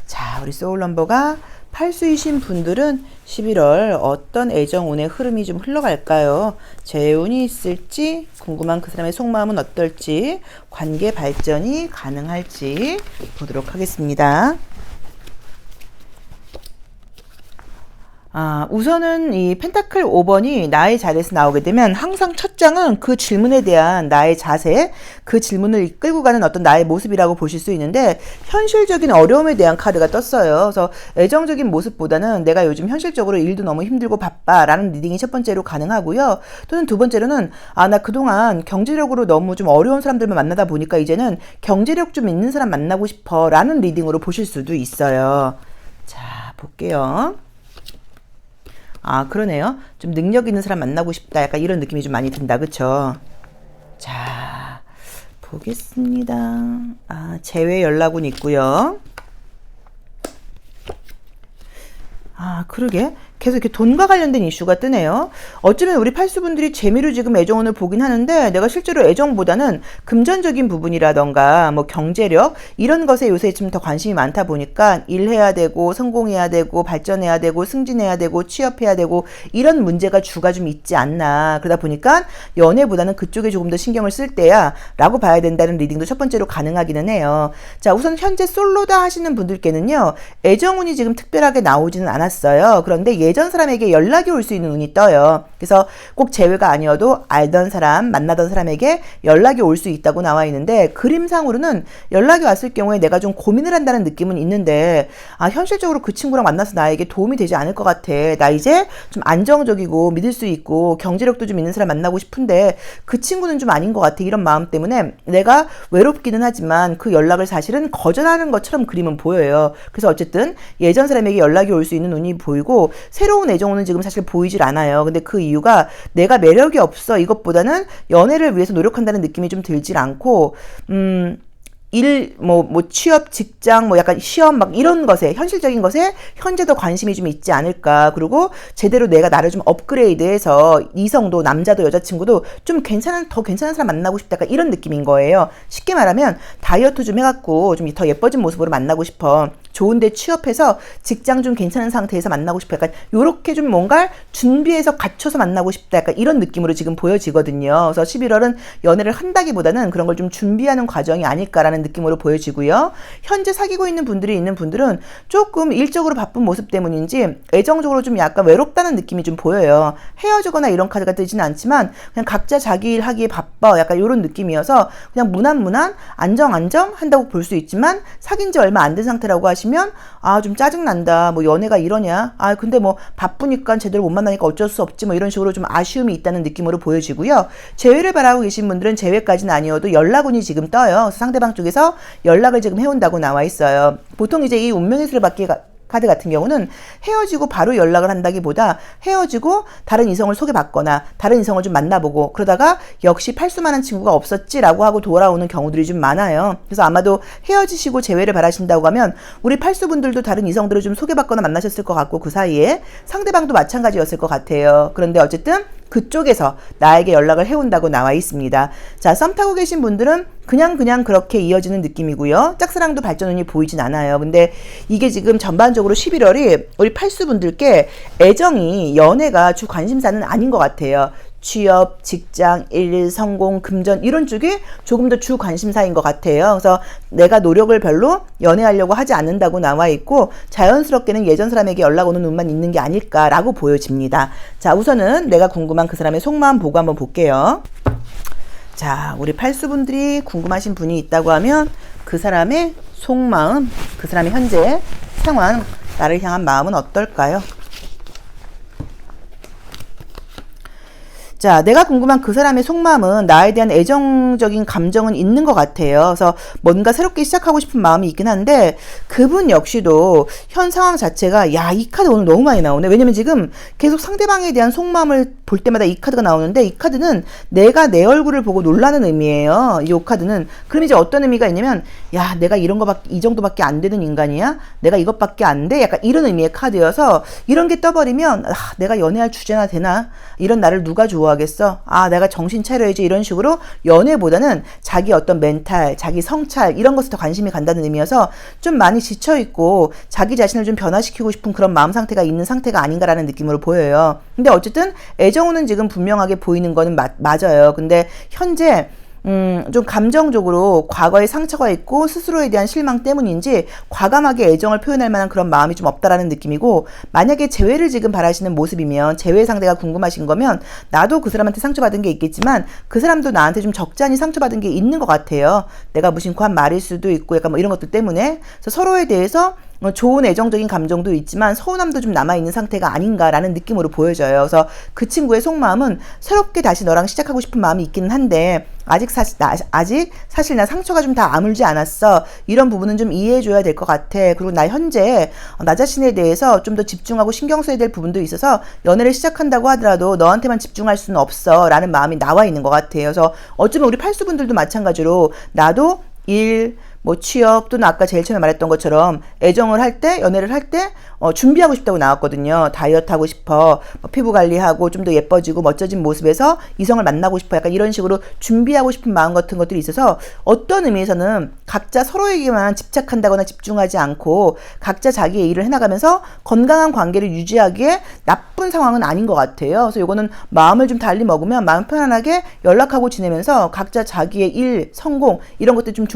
자, 우리 소울 넘버가 8수이신 분들은 11월 어떤 애정운의 흐름이 좀 흘러갈까요? 재운이 있을지, 궁금한 그 사람의 속마음은 어떨지, 관계 발전이 가능할지 보도록 하겠습니다. 우선은 이 펜타클 5번이 나의 자리에서 나오게 되면 항상 첫 장은 그 질문에 대한 나의 자세, 그 질문을 이끌고 가는 어떤 나의 모습이라고 보실 수 있는데 현실적인 어려움에 대한 카드가 떴어요. 그래서 애정적인 모습보다는 내가 요즘 현실적으로 일도 너무 힘들고 바빠 라는 리딩이 첫 번째로 가능하고요. 또는 두 번째로는 나 그동안 경제력으로 너무 좀 어려운 사람들만 만나다 보니까 이제는 경제력 좀 있는 사람 만나고 싶어 라는 리딩으로 보실 수도 있어요. 자, 볼게요. 그러네요. 좀 능력 있는 사람 만나고 싶다. 약간 이런 느낌이 좀 많이 든다. 그쵸? 자, 보겠습니다. 재회 연락은 있고요. 그러게. 계속 이렇게 돈과 관련된 이슈가 뜨네요. 어쩌면 우리 팔수분들이 재미로 지금 애정운을 보긴 하는데 내가 실제로 애정보다는 금전적인 부분이라던가 뭐 경제력 이런 것에 요새 좀 더 관심이 많다 보니까 일해야 되고 성공해야 되고 발전해야 되고 승진해야 되고 취업해야 되고 이런 문제가 주가 좀 있지 않나. 그러다 보니까 연애보다는 그쪽에 조금 더 신경을 쓸 때야 라고 봐야 된다는 리딩도 첫 번째로 가능하기는 해요. 자, 우선 현재 솔로다 하시는 분들께는요. 애정운이 지금 특별하게 나오지는 않았어요. 그런데 예전 사람에게 연락이 올 수 있는 운이 떠요. 그래서 꼭 재회가 아니어도 알던 사람, 만나던 사람에게 연락이 올 수 있다고 나와 있는데 그림상으로는 연락이 왔을 경우에 내가 좀 고민을 한다는 느낌은 있는데 현실적으로 그 친구랑 만나서 나에게 도움이 되지 않을 것 같아. 나 이제 좀 안정적이고 믿을 수 있고 경제력도 좀 있는 사람 만나고 싶은데 그 친구는 좀 아닌 것 같아. 이런 마음 때문에 내가 외롭기는 하지만 그 연락을 사실은 거절하는 것처럼 그림은 보여요. 그래서 어쨌든 예전 사람에게 연락이 올 수 있는 운이 보이고 새로운 애정운은 지금 사실 보이질 않아요. 근데 그 이유가 내가 매력이 없어 이것보다는 연애를 위해서 노력한다는 느낌이 좀 들질 않고 취업, 직장, 약간 시험, 이런 것에, 현실적인 것에 현재 더 관심이 좀 있지 않을까. 그리고 제대로 내가 나를 좀 업그레이드해서 이성도, 남자도, 여자친구도 좀 더 괜찮은 사람 만나고 싶다. 약간 이런 느낌인 거예요. 쉽게 말하면 다이어트 좀 해갖고 좀 더 예뻐진 모습으로 만나고 싶어. 좋은데 취업해서 직장 좀 괜찮은 상태에서 만나고 싶어. 약간 요렇게 좀 뭔가 준비해서 갖춰서 만나고 싶다. 약간 이런 느낌으로 지금 보여지거든요. 그래서 11월은 연애를 한다기보다는 그런 걸 좀 준비하는 과정이 아닐까라는 느낌으로 보여지고요. 현재 사귀고 있는 분들은 조금 일적으로 바쁜 모습 때문인지 애정적으로 좀 약간 외롭다는 느낌이 좀 보여요. 헤어지거나 이런 카드가 뜨지는 않지만 그냥 각자 자기 일 하기에 바빠. 약간 이런 느낌이어서 그냥 무난 안정 한다고 볼 수 있지만 사귄 지 얼마 안 된 상태라고 하시면 좀 짜증난다. 연애가 이러냐. 근데 바쁘니까 제대로 못 만나니까 어쩔 수 없지. 이런 식으로 좀 아쉬움이 있다는 느낌으로 보여지고요. 재회를 바라고 계신 분들은 재회까지는 아니어도 연락운이 지금 떠요. 그래서 상대방 쪽에서 연락을 지금 해온다고 나와 있어요. 보통 이제 이 운명의 수레바퀴 카드 같은 경우는 헤어지고 바로 연락을 한다기보다 헤어지고 다른 이성을 소개받거나 다른 이성을 좀 만나보고 그러다가 역시 팔수만한 친구가 없었지라고 하고 돌아오는 경우들이 좀 많아요. 그래서 아마도 헤어지시고 재회를 바라신다고 하면 우리 팔수분들도 다른 이성들을 좀 소개받거나 만나셨을 것 같고 그 사이에 상대방도 마찬가지였을 것 같아요. 그런데 어쨌든 그쪽에서 나에게 연락을 해온다고 나와 있습니다. 자, 썸 타고 계신 분들은 그냥 그렇게 이어지는 느낌이고요. 짝사랑도 발전운이 보이진 않아요. 근데 이게 지금 전반적으로 11월이 우리 팔수분들께 애정이 연애가 주 관심사는 아닌 것 같아요. 취업, 직장, 일, 성공, 금전 이런 쪽이 조금 더 주 관심사인 것 같아요. 그래서 내가 노력을 별로 연애하려고 하지 않는다고 나와 있고 자연스럽게는 예전 사람에게 연락 오는 운만 있는 게 아닐까라고 보여집니다. 자, 우선은 내가 궁금한 그 사람의 속마음 보고 한번 볼게요. 자, 우리 팔수분들이 궁금하신 분이 있다고 하면 그 사람의 속마음, 그 사람의 현재 상황, 나를 향한 마음은 어떨까요? 자, 내가 궁금한 그 사람의 속마음은 나에 대한 애정적인 감정은 있는 것 같아요. 그래서 뭔가 새롭게 시작하고 싶은 마음이 있긴 한데 그분 역시도 현 상황 자체가 야, 이 카드 오늘 너무 많이 나오네. 왜냐면 지금 계속 상대방에 대한 속마음을 볼 때마다 이 카드가 나오는데 이 카드는 내가 내 얼굴을 보고 놀라는 의미예요. 이 카드는. 그럼 이제 어떤 의미가 있냐면 야, 내가 이런 거밖에 이 정도밖에 안 되는 인간이야? 내가 이것밖에 안 돼? 약간 이런 의미의 카드여서 이런 게 떠버리면 내가 연애할 주제나 되나? 이런 나를 누가 좋아하겠어? 내가 정신 차려야지. 이런 식으로 연애보다는 자기 어떤 멘탈, 자기 성찰 이런 것에 더 관심이 간다는 의미여서 좀 많이 지쳐있고 자기 자신을 좀 변화시키고 싶은 그런 마음 상태가 있는 상태가 아닌가라는 느낌으로 보여요. 근데 어쨌든 애정은 지금 분명하게 보이는 거는 맞아요. 근데 현재 좀 감정적으로 과거에 상처가 있고 스스로에 대한 실망 때문인지 과감하게 애정을 표현할 만한 그런 마음이 좀 없다라는 느낌이고, 만약에 재회를 지금 바라시는 모습이면, 재회 상대가 궁금하신 거면 나도 그 사람한테 상처받은 게 있겠지만 그 사람도 나한테 좀 적잖이 상처받은 게 있는 것 같아요. 내가 무심코 한 말일 수도 있고 약간 뭐 이런 것들 때문에. 그래서 서로에 대해서 좋은 애정적인 감정도 있지만 서운함도 좀 남아있는 상태가 아닌가라는 느낌으로 보여져요. 그래서 그 친구의 속마음은 새롭게 다시 너랑 시작하고 싶은 마음이 있기는 한데 아직 사실 나 상처가 좀 다 아물지 않았어. 이런 부분은 좀 이해해줘야 될 것 같아. 그리고 나 현재 나 자신에 대해서 좀 더 집중하고 신경 써야 될 부분도 있어서 연애를 시작한다고 하더라도 너한테만 집중할 수는 없어 라는 마음이 나와 있는 것 같아요. 그래서 어쩌면 우리 팔수분들도 마찬가지로 나도 취업 또는 아까 제일 처음에 말했던 것처럼 애정을 할 때, 연애를 할 때 준비하고 싶다고 나왔거든요. 다이어트 하고 싶어, 피부 관리하고 좀 더 예뻐지고 멋져진 모습에서 이성을 만나고 싶어, 약간 이런 식으로 준비하고 싶은 마음 같은 것들이 있어서 어떤 의미에서는 각자 서로에게만 집착한다거나 집중하지 않고 각자 자기의 일을 해나가면서 건강한 관계를 유지하기에 나쁜 상황은 아닌 것 같아요. 그래서 이거는 마음을 좀 달리 먹으면 마음 편안하게 연락하고 지내면서 각자 자기의 일, 성공 이런 것들 좀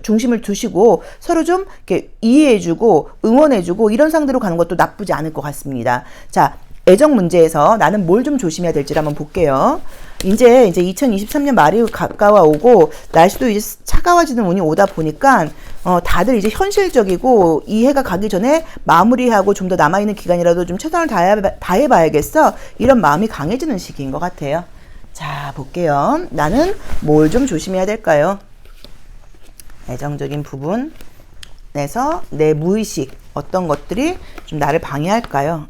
중심을 두시고 서로 좀 이렇게 이해해주고 응원해주고 이런 상대로 가는 것도 나쁘지 않을 것 같습니다. 자, 애정 문제에서 나는 뭘 좀 조심해야 될지 한번 볼게요. 이제 2023년 말이 가까워 오고 날씨도 이제 차가워지는 운이 오다 보니까 다들 이제 현실적이고 이 해가 가기 전에 마무리하고 좀 더 남아있는 기간이라도 좀 최선을 다해봐야겠어. 이런 마음이 강해지는 시기인 것 같아요. 자, 볼게요. 나는 뭘 좀 조심해야 될까요? 애정적인 부분에서 내 무의식 어떤 것들이 좀 나를 방해할까요?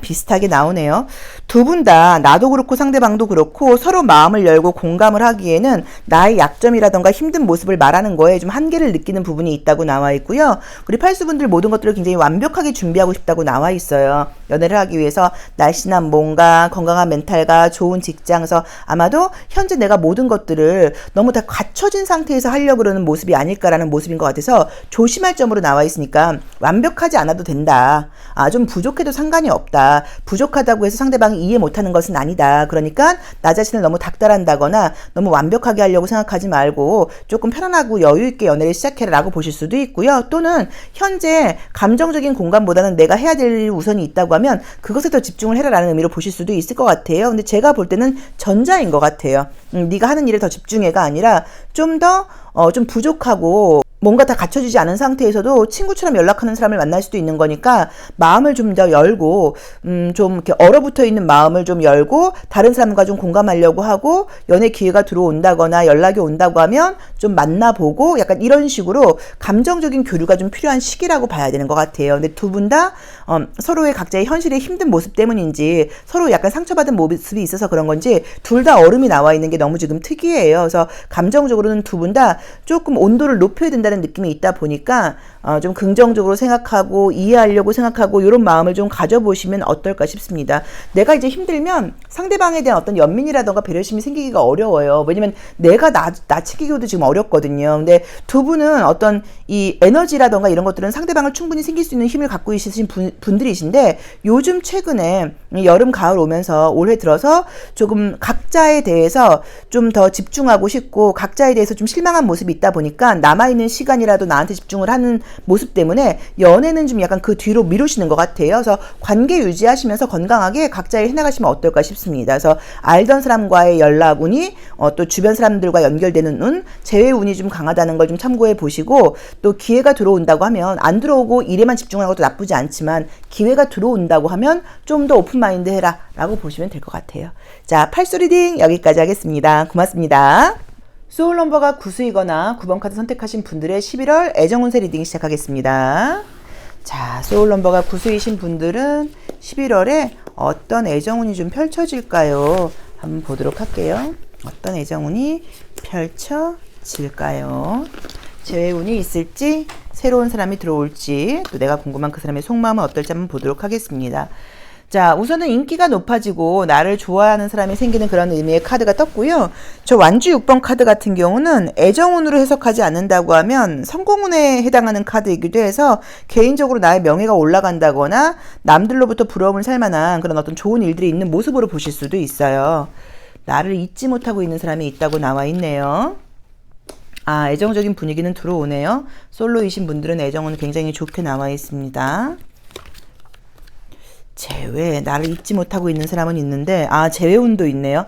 비슷하게 나오네요. 두 분 다 나도 그렇고 상대방도 그렇고 서로 마음을 열고 공감을 하기에는 나의 약점이라던가 힘든 모습을 말하는 거에 좀 한계를 느끼는 부분이 있다고 나와 있고요. 우리 팔수분들 모든 것들을 굉장히 완벽하게 준비하고 싶다고 나와 있어요. 연애를 하기 위해서 날씬한 몸과 건강한 멘탈과 좋은 직장에서 아마도 현재 내가 모든 것들을 너무 다 갖춰진 상태에서 하려고 그러는 모습이 아닐까라는 모습인 것 같아서 조심할 점으로 나와 있으니까 완벽하지 않아도 된다. 좀 부족해도 상관이 없다. 부족하다고 해서 상대방이 이해 못하는 것은 아니다. 그러니까 나 자신을 너무 닥달한다거나 너무 완벽하게 하려고 생각하지 말고 조금 편안하고 여유있게 연애를 시작해라라고 보실 수도 있고요. 또는 현재 감정적인 공간보다는 내가 해야 될 일이 우선이 있다고 하면 그것에 더 집중을 해라라는 의미로 보실 수도 있을 것 같아요. 근데 제가 볼 때는 전자인 것 같아요. 네가 하는 일에 더 집중해가 아니라 좀 더 좀 부족하고 뭔가 다 갖춰지지 않은 상태에서도 친구처럼 연락하는 사람을 만날 수도 있는 거니까 마음을 좀 더 열고 좀 이렇게 얼어붙어 있는 마음을 좀 열고 다른 사람과 좀 공감하려고 하고 연애 기회가 들어온다거나 연락이 온다고 하면 좀 만나보고 약간 이런 식으로 감정적인 교류가 좀 필요한 시기라고 봐야 되는 것 같아요. 근데 두 분 다 서로의 각자의 현실의 힘든 모습 때문인지 서로 약간 상처받은 모습이 있어서 그런 건지 둘 다 얼음이 나와 있는 게 너무 지금 특이해요. 그래서 감정적으로는 두 분 다 조금 온도를 높여야 된다는 느낌이 있다 보니까 좀 긍정적으로 생각하고 이해하려고 생각하고 이런 마음을 좀 가져보시면 어떨까 싶습니다. 내가 이제 힘들면 상대방에 대한 어떤 연민이라던가 배려심이 생기기가 어려워요. 왜냐면 내가 나치기도 지금 어렵거든요. 근데 두 분은 어떤 이 에너지라던가 이런 것들은 상대방을 충분히 생길 수 있는 힘을 갖고 있으신 분들이신데 요즘 최근에 여름 가을 오면서 올해 들어서 조금 각자에 대해서 좀 더 집중하고 싶고 각자에 대해서 좀 실망한 모습이 있다 보니까 남아있는 시간이라도 나한테 집중을 하는 모습 때문에 연애는 좀 약간 그 뒤로 미루시는 것 같아요. 그래서 관계 유지하시면서 건강하게 각자 일 해나가시면 어떨까 싶습니다. 그래서 알던 사람과의 연락 운이 또 주변 사람들과 연결되는 운, 재회 운이 좀 강하다는 걸 좀 참고해 보시고, 또 기회가 들어온다고 하면 안 들어오고 일에만 집중하는 것도 나쁘지 않지만 기회가 들어온다고 하면 좀 더 오픈마인드 해라 라고 보시면 될 것 같아요. 자, 팔수 리딩 여기까지 하겠습니다. 고맙습니다. 소울 넘버가 9수이거나 9번 카드 선택하신 분들의 11월 애정운세 리딩 시작하겠습니다. 자, 소울 넘버가 9수이신 분들은 11월에 어떤 애정운이 좀 펼쳐질까요? 한번 보도록 할게요. 어떤 애정운이 펼쳐질까요? 재회운이 있을지, 새로운 사람이 들어올지, 또 내가 궁금한 그 사람의 속마음은 어떨지 한번 보도록 하겠습니다. 자, 우선은 인기가 높아지고 나를 좋아하는 사람이 생기는 그런 의미의 카드가 떴고요. 저 완주 6번 카드 같은 경우는 애정운으로 해석하지 않는다고 하면 성공운에 해당하는 카드이기도 해서 개인적으로 나의 명예가 올라간다거나 남들로부터 부러움을 살 만한 그런 어떤 좋은 일들이 있는 모습으로 보실 수도 있어요. 나를 잊지 못하고 있는 사람이 있다고 나와 있네요. 아, 애정적인 분위기는 들어오네요. 솔로이신 분들은 애정은 굉장히 좋게 나와 있습니다. 재회, 나를 잊지 못하고 있는 사람은 있는데, 아, 재회운도 있네요.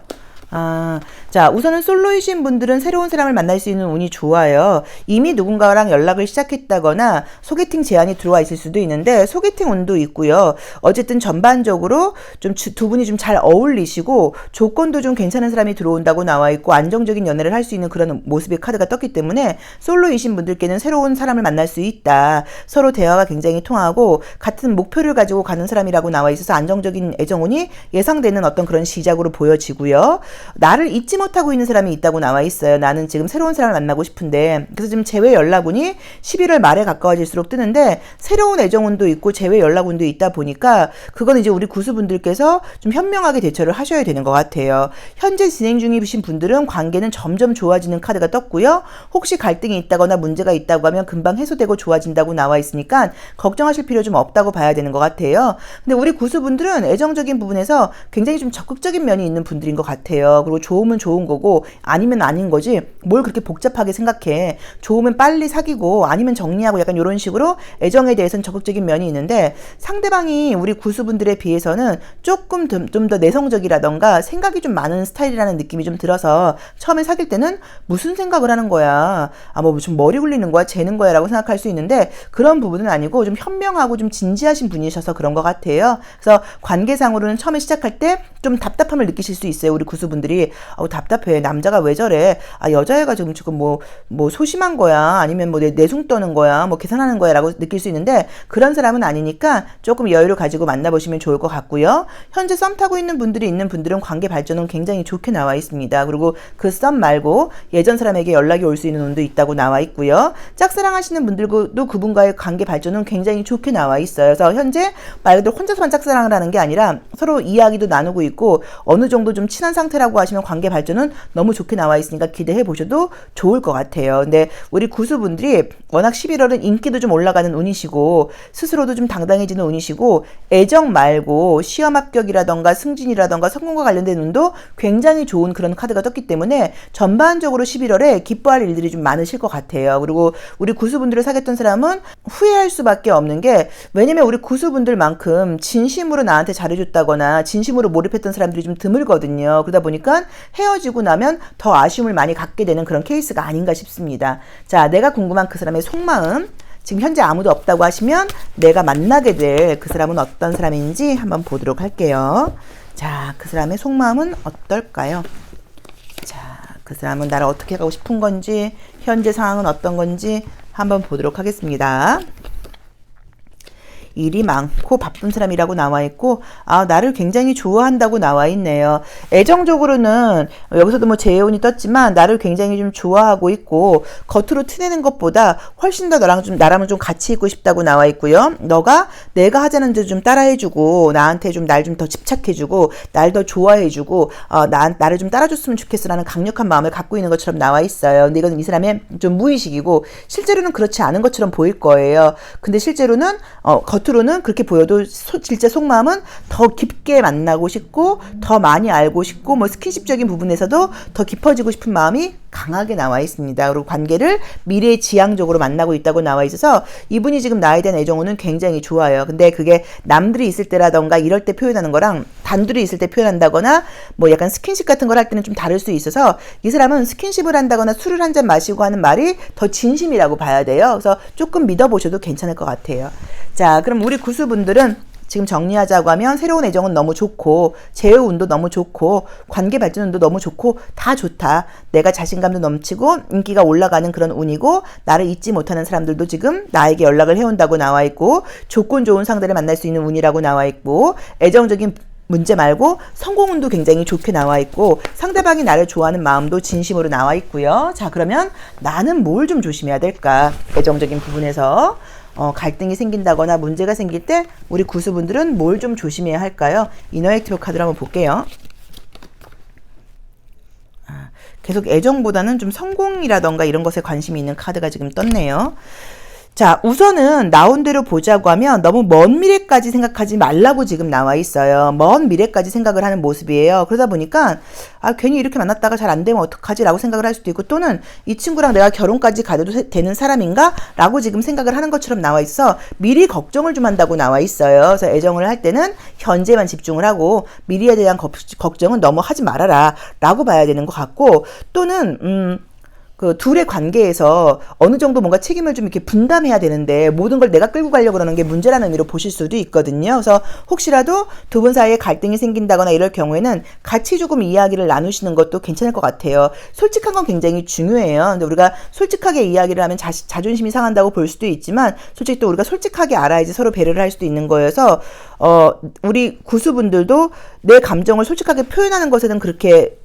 아, 자, 우선은 솔로이신 분들은 새로운 사람을 만날 수 있는 운이 좋아요. 이미 누군가랑 연락을 시작했다거나 소개팅 제안이 들어와 있을 수도 있는데 소개팅 운도 있고요. 어쨌든 전반적으로 좀 두 분이 좀 잘 어울리시고 조건도 좀 괜찮은 사람이 들어온다고 나와 있고 안정적인 연애를 할 수 있는 그런 모습의 카드가 떴기 때문에 솔로이신 분들께는 새로운 사람을 만날 수 있다. 서로 대화가 굉장히 통하고 같은 목표를 가지고 가는 사람이라고 나와 있어서 안정적인 애정운이 예상되는 어떤 그런 시작으로 보여지고요. 나를 잊지 못하고 있는 사람이 있다고 나와 있어요. 나는 지금 새로운 사람을 만나고 싶은데, 그래서 지금 재회 연락운이 11월 말에 가까워질수록 뜨는데 새로운 애정운도 있고 재회 연락운도 있다 보니까 그건 이제 우리 구수분들께서 좀 현명하게 대처를 하셔야 되는 것 같아요. 현재 진행 중이신 분들은 관계는 점점 좋아지는 카드가 떴고요. 혹시 갈등이 있다거나 문제가 있다고 하면 금방 해소되고 좋아진다고 나와 있으니까 걱정하실 필요 좀 없다고 봐야 되는 것 같아요. 근데 우리 구수분들은 애정적인 부분에서 굉장히 좀 적극적인 면이 있는 분들인 것 같아요. 그리고 좋으면 좋은 거고 아니면 아닌 거지 뭘 그렇게 복잡하게 생각해. 좋으면 빨리 사귀고 아니면 정리하고 약간 이런 식으로 애정에 대해서는 적극적인 면이 있는데, 상대방이 우리 구수분들에 비해서는 조금 좀 더 내성적이라던가 생각이 좀 많은 스타일이라는 느낌이 좀 들어서 처음에 사귈 때는 무슨 생각을 하는 거야, 아 뭐 좀 머리 굴리는 거야, 재는 거야 라고 생각할 수 있는데 그런 부분은 아니고 좀 현명하고 좀 진지하신 분이셔서 그런 것 같아요. 그래서 관계상으로는 처음에 시작할 때 좀 답답함을 느끼실 수 있어요. 우리 구수분들이 답답해, 남자가 왜 저래, 아 여자애가 지금 뭐 소심한 거야, 아니면 뭐 내숭 떠는 거야, 뭐 계산하는 거야 라고 느낄 수 있는데 그런 사람은 아니니까 조금 여유를 가지고 만나보시면 좋을 것 같고요. 현재 썸 타고 있는 분들은 관계 발전은 굉장히 좋게 나와 있습니다. 그리고 그 썸 말고 예전 사람에게 연락이 올 수 있는 운도 있다고 나와 있고요. 짝사랑하시는 분들도 그분과의 관계 발전은 굉장히 좋게 나와 있어요. 그래서 현재 말 그대로 혼자서만 짝사랑을 하는 게 아니라 서로 이야기도 나누고 있고 어느 정도 좀 친한 상태라고 하시면 관계 발전은 너무 좋게 나와 있으니까 기대해 보셔도 좋을 것 같아요. 근데 우리 구수분들이 워낙 11월은 인기도 좀 올라가는 운이시고 스스로도 좀 당당해지는 운이시고 애정 말고 시험 합격이라던가 승진이라던가 성공과 관련된 운도 굉장히 좋은 그런 카드가 떴기 때문에 전반적으로 11월에 기뻐할 일들이 좀 많으실 것 같아요. 그리고 우리 구수분들을 사귀었던 사람은 후회할 수밖에 없는 게, 왜냐면 우리 구수분들만큼 진심으로 나한테 잘해줬다거나 진심으로 몰입했던 사람들이 좀 드물거든요. 그러다 보니까 헤어지고 나면 더 아쉬움을 많이 갖게 되는 그런 케이스가 아닌가 싶습니다. 자, 내가 궁금한 그 사람의 속마음, 지금 현재 아무도 없다고 하시면 내가 만나게 될 그 사람은 어떤 사람인지 한번 보도록 할게요. 자, 그 사람의 속마음은 어떨까요? 자, 그 사람은 나를 어떻게 가고 싶은 건지, 현재 상황은 어떤 건지 한번 보도록 하겠습니다. 일이 많고 바쁜 사람이라고 나와 있고, 아, 나를 굉장히 좋아한다고 나와 있네요. 애정적으로는 여기서도 뭐 재혼이 떴지만 나를 굉장히 좀 좋아하고 있고 겉으로 티내는 것보다 훨씬 더 나랑 좀 같이 있고 싶다고 나와 있고요. 너가 내가 하자는 데 좀 따라해주고 나한테 좀 날 좀 더 집착해주고 날 더 좋아해주고 나를 좀 따라줬으면 좋겠어라는 강력한 마음을 갖고 있는 것처럼 나와 있어요. 근데 이건 이 사람의 좀 무의식이고 실제로는 그렇지 않은 것처럼 보일 거예요. 근데 실제로는 겉으로는 그렇게 보여도 실제 속마음은 더 깊게 만나고 싶고 더 많이 알고 싶고 뭐 스킨십적인 부분에서도 더 깊어지고 싶은 마음이 강하게 나와 있습니다. 그리고 관계를 미래지향적으로 만나고 있다고 나와 있어서 이분이 지금 나에 대한 애정우는 굉장히 좋아요. 근데 그게 남들이 있을 때라던가 이럴 때 표현하는 거랑 단둘이 있을 때 표현한다거나 뭐 약간 스킨십 같은 걸 할 때는 좀 다를 수 있어서 이 사람은 스킨십을 한다거나 술을 한 잔 마시고 하는 말이 더 진심이라고 봐야 돼요. 그래서 조금 믿어보셔도 괜찮을 것 같아요. 자, 그럼 우리 구수분들은 지금 정리하자고 하면 새로운 애정은 너무 좋고 제휴운도 너무 좋고 관계 발전운도 너무 좋고 다 좋다. 내가 자신감도 넘치고 인기가 올라가는 그런 운이고 나를 잊지 못하는 사람들도 지금 나에게 연락을 해온다고 나와 있고 조건 좋은 상대를 만날 수 있는 운이라고 나와 있고 애정적인 문제 말고 성공운도 굉장히 좋게 나와 있고 상대방이 나를 좋아하는 마음도 진심으로 나와 있고요. 자, 그러면 나는 뭘 좀 조심해야 될까? 애정적인 부분에서 갈등이 생긴다거나 문제가 생길 때 우리 구수분들은 뭘 좀 조심해야 할까요? 이너액티브 카드를 한번 볼게요. 계속 애정보다는 좀 성공이라던가 이런 것에 관심이 있는 카드가 지금 떴네요. 자, 우선은 나온 대로 보자고 하면 너무 먼 미래까지 생각하지 말라고 지금 나와 있어요. 먼 미래까지 생각을 하는 모습이에요. 그러다 보니까 괜히 이렇게 만났다가 잘 안 되면 어떡하지? 라고 생각을 할 수도 있고 또는 이 친구랑 내가 결혼까지 가도 되는 사람인가? 라고 지금 생각을 하는 것처럼 나와 있어 미리 걱정을 좀 한다고 나와 있어요. 그래서 애정을 할 때는 현재만 집중을 하고 미래에 대한 걱정은 너무 하지 말아라 라고 봐야 되는 것 같고 또는 그 둘의 관계에서 어느 정도 뭔가 책임을 좀 이렇게 분담해야 되는데 모든 걸 내가 끌고 가려고 그러는 게 문제라는 의미로 보실 수도 있거든요. 그래서 혹시라도 두 분 사이에 갈등이 생긴다거나 이럴 경우에는 같이 조금 이야기를 나누시는 것도 괜찮을 것 같아요. 솔직한 건 굉장히 중요해요. 근데 우리가 솔직하게 이야기를 하면 자존심이 상한다고 볼 수도 있지만 솔직히 또 우리가 솔직하게 알아야지 서로 배려를 할 수도 있는 거여서 우리 구수분들도 내 감정을 솔직하게 표현하는 것에는 그렇게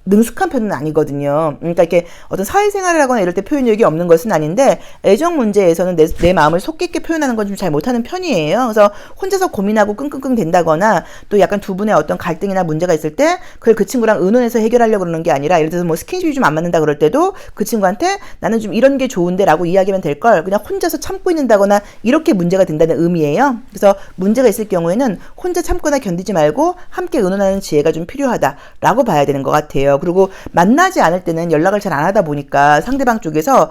능숙한 편은 아니거든요. 그러니까 이렇게 어떤 사회생활을 하거나 이럴 때 표현력이 없는 것은 아닌데 애정 문제에서는 내 마음을 속 깊게 표현하는 건 좀 잘 못하는 편이에요. 그래서 혼자서 고민하고 끙끙끙 된다거나 또 약간 두 분의 어떤 갈등이나 문제가 있을 때 그걸 그 친구랑 의논해서 해결하려고 그러는 게 아니라 예를 들어서 뭐 스킨십이 좀 안 맞는다 그럴 때도 그 친구한테 나는 좀 이런 게 좋은데 라고 이야기하면 될 걸 그냥 혼자서 참고 있는다거나 이렇게 문제가 된다는 의미예요. 그래서 문제가 있을 경우에는 혼자 참거나 견디지 말고 함께 의논하는 지혜가 좀 필요하다라고 봐야 되는 것 같아요. 그리고 만나지 않을 때는 연락을 잘 안 하다 보니까 상대방 쪽에서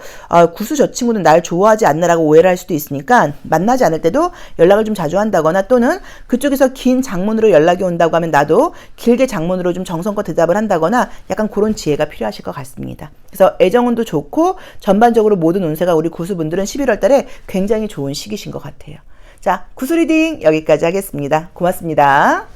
구수 저 친구는 날 좋아하지 않나라고 오해를 할 수도 있으니까 만나지 않을 때도 연락을 좀 자주 한다거나 또는 그쪽에서 긴 장문으로 연락이 온다고 하면 나도 길게 장문으로 좀 정성껏 대답을 한다거나 약간 그런 지혜가 필요하실 것 같습니다. 그래서 애정운도 좋고 전반적으로 모든 운세가 우리 구수분들은 11월 달에 굉장히 좋은 시기신 것 같아요. 자, 구수 리딩 여기까지 하겠습니다. 고맙습니다.